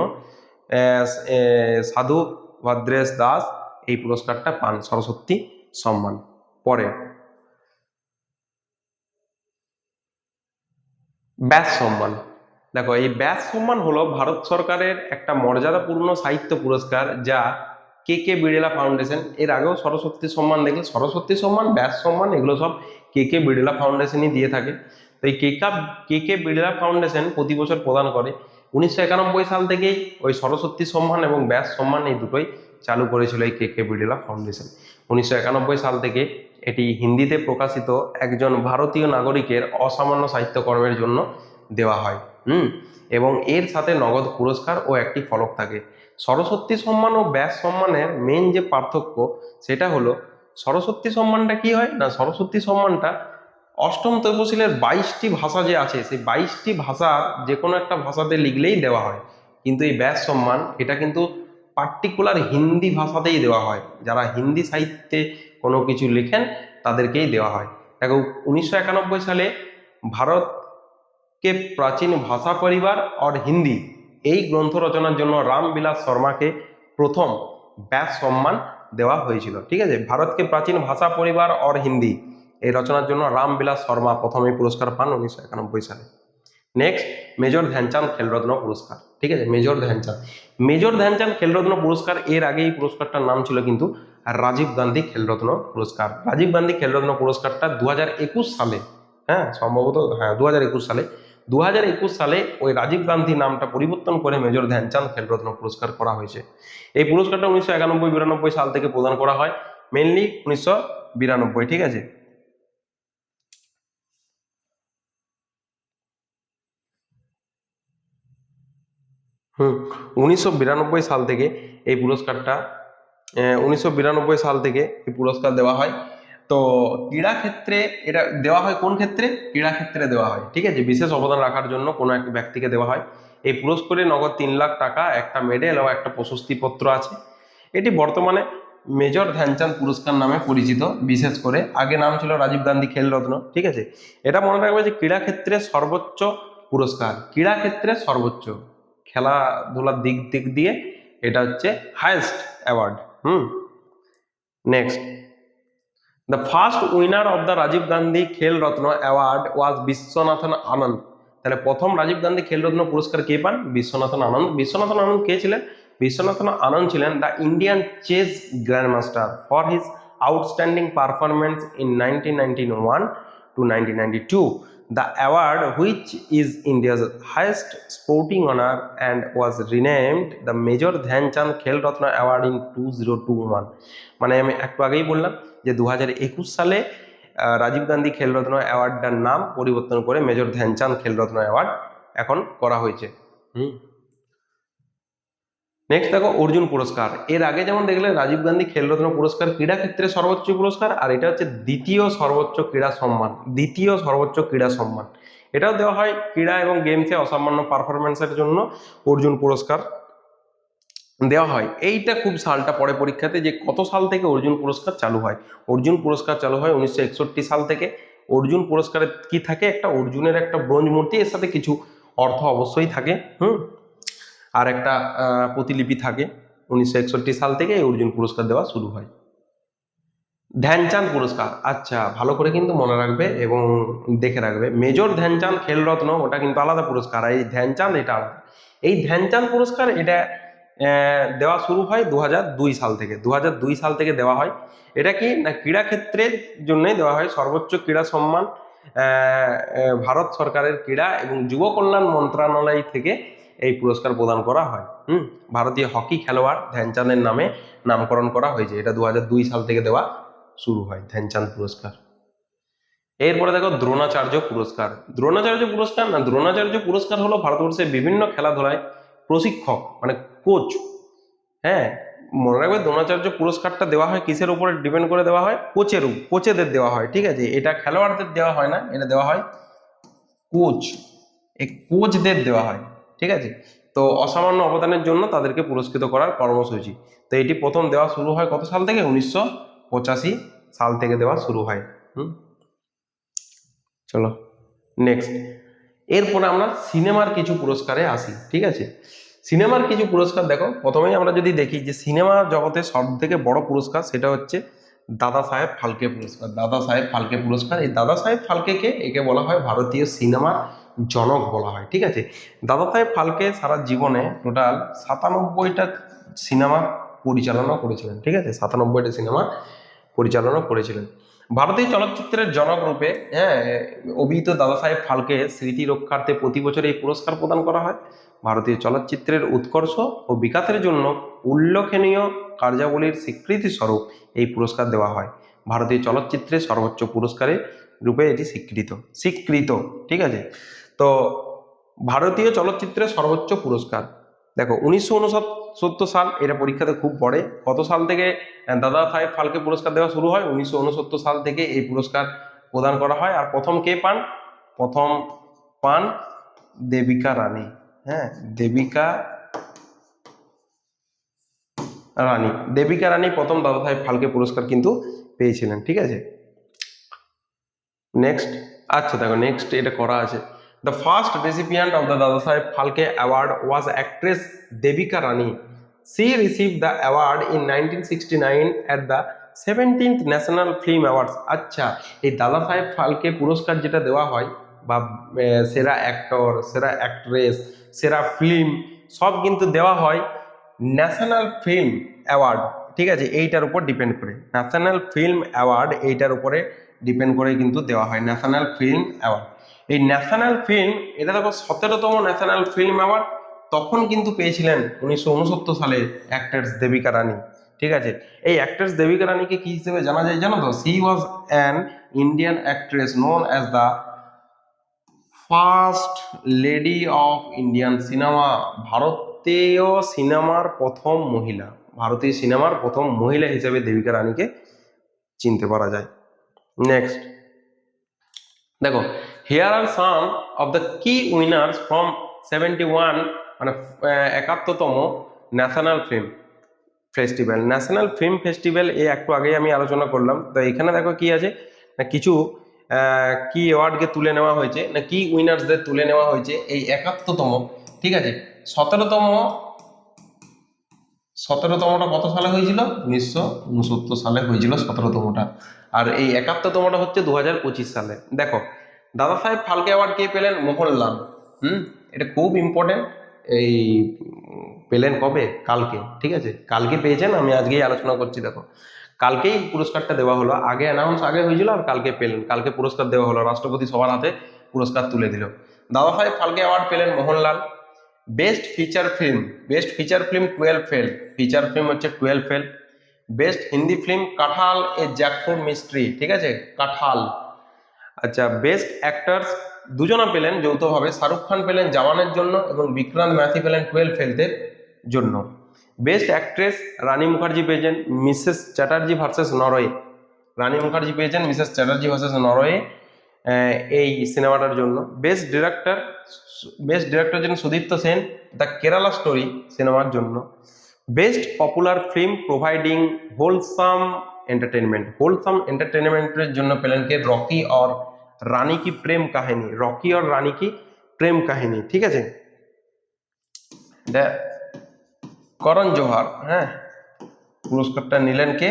সাধু ভদ্রেশ দাস এই পুরস্কারটা পান, সরস্বতী সম্মান। পরে ব্যাস সম্মান। দেখো এই ব্যাস সম্মান হলো ভারত সরকারের একটা মর্যাদাপূর্ণ সাহিত্য পুরস্কার যা কে কে বিড়লা ফাউন্ডেশন, এর আগেও সরস্বতী সম্মান দেখলে, সরস্বতী সম্মান, ব্যাস সম্মান এগুলো সব কে কে বিড়লা ফাউন্ডেশনই দিয়ে থাকে। তো এই কে কে বিড়লা ফাউন্ডেশন প্রতি বছর প্রদান করে। 1991 সাল থেকেই ওই সরস্বতী সম্মান এবং ব্যাস সম্মান এই দুটোই চালু করেছিল এই কে কে বিড়লা ফাউন্ডেশন। 1991 সাল থেকে এটি হিন্দিতে প্রকাশিত একজন ভারতীয় নাগরিকের অসামান্য সাহিত্যকর্মের জন্য দেওয়া হয়। এবং এর সাথে নগদ পুরস্কার ও একটি ফলক থাকে। সরস্বতী সম্মান ও ব্যাস সম্মানের মেন যে পার্থক্য সেটা হলো, সরস্বতী সম্মানটা কি হয় না, সরস্বতী সম্মানটা 8ম তফসিলের 22টি ভাষা যে আছে সেই 22টি ভাষা যে কোনো একটা ভাষাতে লিখলেই দেওয়া হয়। কিন্তু এই ব্যাস সম্মান এটা কিন্তু পার্টিকুলার হিন্দি ভাষাতেই দেওয়া হয়, যারা হিন্দি সাহিত্যে কোনো কিছু লেখেন তাদেরকেই দেওয়া হয়। দেখো 1991 সালে ভারতকে প্রাচীন ভাষা পরিবার और হিন্দি এই গ্রন্থ রচনার জন্য রামবিলাস শর্মাকে প্রথম ব্যাস সম্মান দেওয়া হয়েছিল। ঠিক আছে, ভারতকে প্রাচীন ভাষা পরিবার और হিন্দি এই রচনার জন্য রামবিলাস শর্মা প্রথম এই পুরস্কার পান 1991 সালে। নেক্সট মেজর ধ্যানচাঁদ খেলরত্ন পুরস্কার। ঠিক আছে, মেজর ধ্যানচাঁদ খেলরত্ন পুরস্কার, এর আগে এই পুরস্কারটার নাম ছিল কিন্তু রাজীব গান্ধী খেলরত্ন পুরস্কার। রাজীব গান্ধী খেলরত্ন পুরস্কারটা 2021 সালে, সম্ভবত 2021 সালে, 2021 সালে ওই রাজীব গান্ধী নামটা পরিবর্তন করে মেজর ধ্যানচাঁদ খেলরত্ন পুরস্কার করা হয়েছে। এই পুরস্কারটা 1991-92 সাল থেকে প্রদান করা হয়, মেনলি 1992। ঠিক আছে, 1992 সাল থেকে এই পুরস্কারটা 1992 সাল থেকে এই পুরস্কার দেওয়া হয়। তো ক্রীড়া ক্ষেত্রে এটা দেওয়া হয়, কোন ক্ষেত্রে? ক্রীড়া ক্ষেত্রে দেওয়া হয়, ঠিক আছে। বিশেষ অবদান রাখার জন্য কোনো এক ব্যক্তিকে দেওয়া হয়। এই পুরস্কারে নগদ 3 লাখ টাকা, একটা মেডেল ও একটা প্রশস্তিপত্র আছে। এটি বর্তমানে মেজর ধ্যানচাঁদ পুরস্কার নামে পরিচিত। বিশেষ করে আগে নাম ছিল রাজীব গান্ধী খেলরত্ন, ঠিক আছে। এটা মনে রাখবে যে ক্রীড়া ক্ষেত্রে সর্বোচ্চ পুরস্কার, ক্রীড়া ক্ষেত্রে সর্বোচ্চ, খেলাধুলার দিক দিক দিয়ে এটা হচ্ছে highest award. Next, the first winner of the Rajiv Gandhi Khel Ratna award ওয়াজ বিশ্বনাথন আনন্দ। তাহলে প্রথম রাজীব গান্ধী খেলরত্ন পুরস্কার কে পান? বিশ্বনাথন আনন্দ। বিশ্বনাথন আনন্দ কে ছিলেন? বিশ্বনাথন আনন্দ ছিলেন the Indian chess grandmaster for his outstanding performance in 1991 to 1992. The award, which is India's highest sporting honor and was renamed the Major Dhyanchand Khel Ratna Award in 2021. মানে আমি একটু আগেই বললাম যে 2021 সালে রাজীব গান্ধী খেলরত্ন অ্যাওয়ার্ডটার নাম পরিবর্তন করে মেজর ধ্যানচাঁদ খেলরত্ন অ্যাওয়ার্ড এখন করা হয়েছে। নেক্সট দেখো অর্জুন পুরস্কার। এর আগে যেমন দেখলে রাজীব গান্ধী খেলরত্ন পুরস্কার ক্রীড়া ক্ষেত্রে সর্বোচ্চ পুরস্কার, আর এটা হচ্ছে দ্বিতীয় সর্বোচ্চ ক্রীড়া সম্মান, দ্বিতীয় সর্বোচ্চ ক্রীড়া সম্মান। এটাও দেওয়া হয় ক্রীড়া এবং গেমসে অসামান্য পারফরমেন্সের জন্য অর্জুন পুরস্কার দেওয়া হয়। এইটা খুব সালটা পড়ে পরীক্ষাতে যে কত সাল থেকে অর্জুন পুরস্কার চালু হয়। অর্জুন পুরস্কার চালু হয় 1961 সাল থেকে। অর্জুন পুরস্কারে কি থাকে? একটা অর্জুনের একটা ব্রোঞ্জ মূর্তি, এর সাথে কিছু অর্থ অবশ্যই থাকে, আর একটা প্রতিলিপি থাকে। 1961 সাল থেকে এই অর্জুন পুরস্কার দেওয়া শুরু হয়। ধ্যানচাঁদ পুরস্কার, আচ্ছা ভালো করে কিন্তু মনে রাখবে এবং দেখে রাখবে, মেজর ধ্যানচাঁদ খেলরত্ন ওটা কিন্তু আলাদা পুরস্কার, আর এই ধ্যানচাঁদ এটা আলাদা। এই ধ্যানচাঁদ পুরস্কার এটা দেওয়া শুরু হয় 2002 সাল থেকে। 2002 সাল থেকে দেওয়া হয়। এটা কি না ক্রীড়া ক্ষেত্রের জন্যই দেওয়া হয়, সর্বোচ্চ ক্রীড়া সম্মান। ভারত সরকারের ক্রীড়া এবং যুব কল্যাণ মন্ত্রণালয় থেকে এই পুরস্কার প্রদান করা হয়। ভারতীয় হকি খেলোয়াড় ধ্যানচাঁদের নামে নামকরণ করা হয়েছে। এটা 2002 সাল থেকে দেওয়া শুরু হয় ধ্যানচাঁদ পুরস্কার। এরপরে দেখো দ্রোণাচার্য পুরস্কার। দ্রোণাচার্য পুরস্কার না, দ্রোণাচার্য পুরস্কার হলো ভারতবর্ষের বিভিন্ন খেলাধুলায় প্রশিক্ষক মানে কোচ, হ্যাঁ মনে রাখবে দ্রোণাচার্য পুরস্কারটা দেওয়া হয় কিসের উপরে ডিপেন্ড করে দেওয়া হয়? কোচেদের দেওয়া হয়, ঠিক আছে। এটা খেলোয়াড়দের দেওয়া হয় না, এটা দেওয়া হয় কোচ, এই কোচদের দেওয়া হয়, ঠিক আছে। তো অসামান্য অবদানের জন্য তাদেরকে পুরস্কৃত করার কর্মসূচি। তো এটি প্রথম দেওয়া শুরু হয় কত সাল থেকে? 1985 সাল থেকে দেওয়া শুরু হয়। চলো নেক্সট, এরপরে আমরা সিনেমার কিছু পুরস্কারে আসি, ঠিক আছে। সিনেমার কিছু পুরস্কার দেখো, প্রথমেই আমরা যদি দেখি যে সিনেমা জগতে সব থেকে বড় পুরস্কার সেটা হচ্ছে দাদা সাহেব ফালকে পুরস্কার। দাদা সাহেব ফালকে পুরস্কার, এই দাদা সাহেব ফালকেকে একে বলা হয় ভারতীয় সিনেমার জনক বলা হয়, ঠিক আছে। দাদা সাহেব ফালকে সারা জীবনে টোটাল 97টা সিনেমা পরিচালনা করেছিলেন, ঠিক আছে। 97টা সিনেমা পরিচালনা করেছিলেন। ভারতীয় চলচ্চিত্রের জনক রূপে অভিহিত দাদা সাহেব ফালকে স্মৃতি রক্ষার্থে প্রতি বছর এই পুরস্কার প্রদান করা হয়। ভারতীয় চলচ্চিত্রের উৎকর্ষ ও বিকাশের জন্য উল্লেখনীয় কার্যাবলীর স্বীকৃতি স্বরূপ এই পুরস্কার দেওয়া হয়। ভারতীয় চলচ্চিত্রের সর্বোচ্চ পুরস্কারের রূপে এটি স্বীকৃত, ঠিক আছে। তো ভারতীয় চলচ্চিত্রের সর্বোচ্চ পুরস্কার দেখো 1969 সাল, এটা পরীক্ষাতে খুব পড়ে। কত সাল থেকে দাদা সাহেব ফালকে পুরস্কার দেওয়া শুরু হয়? 1969 সাল থেকে এই পুরস্কার প্রদান করা হয়। আর প্রথম কে পান? প্রথম পান দেবিকা রানী, দেবিকা রানী প্রথম দাদা সাহেব ফালকে পুরস্কার কিন্তু পেয়েছিলেন, ঠিক আছে। নেক্সট, আচ্ছা দেখো নেক্সট এটা করা আছে। The first recipient of the Dadasaheb Phalke award was actress Devika Rani. She received the award in 1969 at the 17th national film awards. আচ্ছা, এই দাদা সাহেব ফালকে পুরস্কার যেটা দেওয়া হয় বা সেরা অ্যাক্টর, সেরা অ্যাক্ট্রেস, সেরা ফিল্ম সব কিন্তু দেওয়া হয় ন্যাশনাল ফিল্ম অ্যাওয়ার্ড, ঠিক আছে। এইটার উপর ডিপেন্ড করে ন্যাশনাল ফিল্ম অ্যাওয়ার্ড, এইটার উপরে ডিপেন্ড করে কিন্তু দেওয়া হয় ন্যাশনাল ফিল্ম অ্যাওয়ার্ড। এই ন্যাশনাল ফিল্ম এটা দেখো 17তম ন্যাশনাল ফিল্ম অ্যাওয়ার্ড তখন কিন্তু পেয়েছিলেন 1969 সালে অ্যাক্ট্রেস দেবিকা রানী, ঠিক আছে। এই অ্যাক্ট্রেস দেবিকা রানীকে কি হিসেবে জানা যায় জানো তো? C was an Indian actress known as the first lady of Indian cinema. ভারতীয় সিনেমার প্রথম মহিলা, ভারতীয় সিনেমার প্রথম মহিলা হিসেবে দেবিকা রানীকে চিনতে পারা যায়। নেক্সট দেখো, here are some of the key winners from 71 মানে 71তম national film festival. National film festival একটু আগেই আমি আলোচনা করলাম। তো এখানে দেখো কি আছে না, কিছু কি অ্যাওয়ার্ডকে তুলে নেওয়া হয়েছে না, কি উইনার্সদের তুলে নেওয়া হয়েছে এই 71তম, ঠিক আছে। 17তমটা কত সালে হয়েছিল? 1969 সালে হয়েছিল 17তমটা। আর এই 71তমটা হচ্ছে 2025 সালে। দেখো, দাদা সাহেব ফালকে অ্যাওয়ার্ড কে পেলেন? মোহনলাল। এটা খুব ইম্পর্টেন্ট। এই পেলেন কবে? কালকে, ঠিক আছে, কালকে পেয়েছেন। আমি আজকেই আলোচনা করছি। দেখো, কালকেই পুরস্কারটা দেওয়া হলো, আগে অ্যানাউন্স আগে হয়েছিল আর কালকে পেলেন, কালকে পুরস্কার দেওয়া হলো, রাষ্ট্রপতি সবার হাতে পুরস্কার তুলে দিল। দাদা সাহেব ফালকে অ্যাওয়ার্ড পেলেন Mohanlal. Best feature film, best feature film 12 fail, feature film হচ্ছে 12 ফেল। বেস্ট হিন্দি ফিল্ম কাঁঠাল এ জ্যাকফ্রুট মিস্ট্রি, ঠিক আছে, কাঁঠাল। আচ্ছা, বেস্ট অ্যাক্টার্স দুজনা পেলেন যৌথভাবে, শাহরুখ খান পেলেন জওয়ানের জন্য এবং বিক্রান্ত ম্যাথি পেলেন 12 ফেলদের জন্য। বেস্ট অ্যাক্ট্রেস রানী মুখার্জি পেয়েছেন মিসেস চ্যাটার্জি ভার্সেস নরওয়ে। রানী মুখার্জি পেয়েছেন মিসেস চ্যাটার্জি ভার্সেস নরওয়ে এই সিনেমাটার জন্য। বেস্ট ডিরেক্টর, বেস্ট ডিরেক্টর জন্য সুদীপ্ত সেন দ্য কেরালা স্টোরি সিনেমার জন্য। Best popular film providing wholesome entertainment, wholesome এন্টারটেনমেন্টের জন্য পেলেন কে? রকি और রানী কি প্রেম কাহিনী, রকি और রানী কি প্রেম কাহিনী, ঠিক আছে। করণ জোহার, হ্যাঁ, পুরস্কারটা নিলেন কে?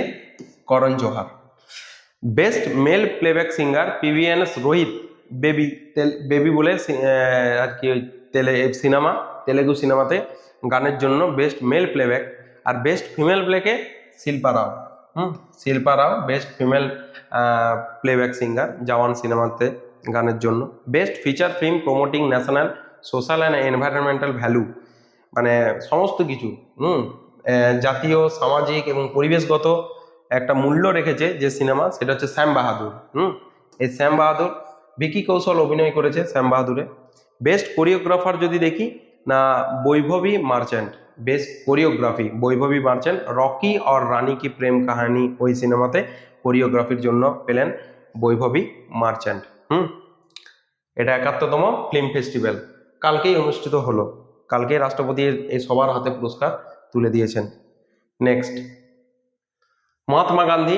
Karan Johar. Best male playback singer PVNS Rohit, baby baby বলে আর কি সিনেমা, তেলেগু সিনেমাতে গানের জন্য বেস্ট মেল প্লেব্যাক। আর বেস্ট ফিমেল প্লেকে Shilpa Rao, Shilpa Rao best female playback singer Jawan সিনেমাতে গানের জন্য। Best feature film promoting national social and environmental value, মানে সমস্ত কিছু জাতীয় সামাজিক এবং পরিবেশগত একটা মূল্য রেখেছে যে সিনেমা, সেটা হচ্ছে শ্যাম বাহাদুর। এই শ্যাম বাহাদুর, ভিকি কৌশল অভিনয় করেছে শ্যাম বাহাদুরে। বেস্ট কোরিওগ্রাফার যদি দেখি না, Vaibhavi merchant, best choreography Vaibhavi merchant. Rocky और রানী কি প্রেম কাহিনী ওই সিনেমাতে কোরিওগ্রাফির জন্য পেলেন বৈভবী মার্চেন্ট। এটা 71তম ফিল্ম ফেস্টিভ্যাল কালকেই অনুষ্ঠিত হলো, কালকেই রাষ্ট্রপতি এই সবার হাতে পুরস্কার তুলে দিয়েছেন। নেক্সট, মহাত্মা গান্ধী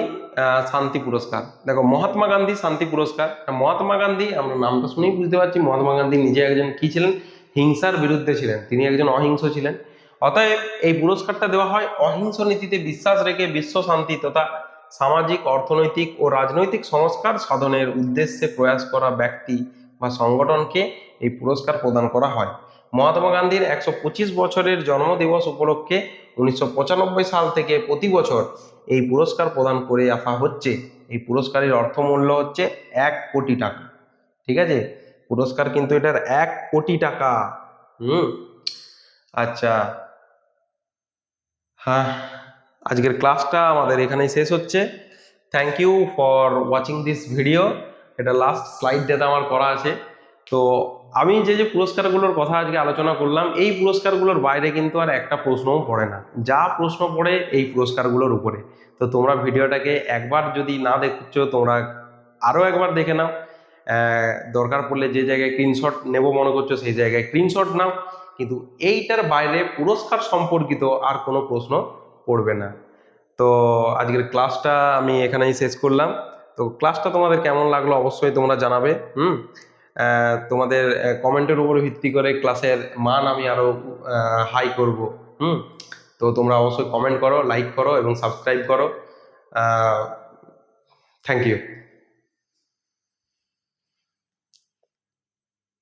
শান্তি পুরস্কার। দেখো, মহাত্মা গান্ধী শান্তি পুরস্কার, মহাত্মা গান্ধী আমরা নামটা শুনেই বুঝতে পারছি মহাত্মা গান্ধী নিজে একজন কি ছিলেন? হিংসার বিরুদ্ধে ছিলেন, তিনি একজন অহিংস ছিলেন। অতএব এই পুরস্কারটা দেওয়া হয় অহিংস নীতিতে বিশ্বাস রেখে বিশ্ব শান্তি তথা সামাজিক, অর্থনৈতিক ও রাজনৈতিক সংস্কার সাধনের উদ্দেশ্যে প্রয়াস করা ব্যক্তি বা সংগঠনকে এই পুরস্কার প্রদান করা হয়। মহাত্মা গান্ধীর 125 বছরের জন্মদিবস উপলক্ষে 1995 সাল থেকে প্রতি বছর এই পুরস্কার প্রদান করে আসা হচ্ছে। এই পুরস্কারের অর্থমূল্য হচ্ছে 1 কোটি টাকা, ঠিক আছে, পুরস্কার কিন্তু এটার 1 কোটি টাকা। আচ্ছা, হ্যাঁ, আজকের ক্লাসটা আমাদের এখানেই শেষ হচ্ছে। Thank you for watching this video. এটা লাস্ট স্লাইড যেটা আমার করা আছে। তো আমি যে যে পুরস্কারগুলোর কথা আজকে আলোচনা করলাম, এই পুরস্কারগুলোর বাইরে কিন্তু আর একটা প্রশ্নও পড়ে না, যা প্রশ্ন পড়ে এই পুরস্কারগুলোর উপরে। তো তোমরা ভিডিওটাকে একবার যদি না দেখছো, তোমরা আরও একবার দেখে নাও। দরকার পড়লে যে জায়গায় স্ক্রিনশট নেব মনে করছো সেই জায়গায় স্ক্রিনশট নাও, কিন্তু এইটার বাইরে পুরস্কার সম্পর্কিত আর কোনো প্রশ্ন পড়বে না। তো আজকের ক্লাসটা আমি এখানেই শেষ করলাম। তো ক্লাসটা তোমাদের কেমন লাগলো অবশ্যই তোমরা জানাবে। তোমাদের কমেন্টের উপর ভিত্তি করে ক্লাসের মান আমি আরো হাই করব। তো তোমরা অবশ্যই কমেন্ট করো, লাইক করো এবং সাবস্ক্রাইব করো। Thank you.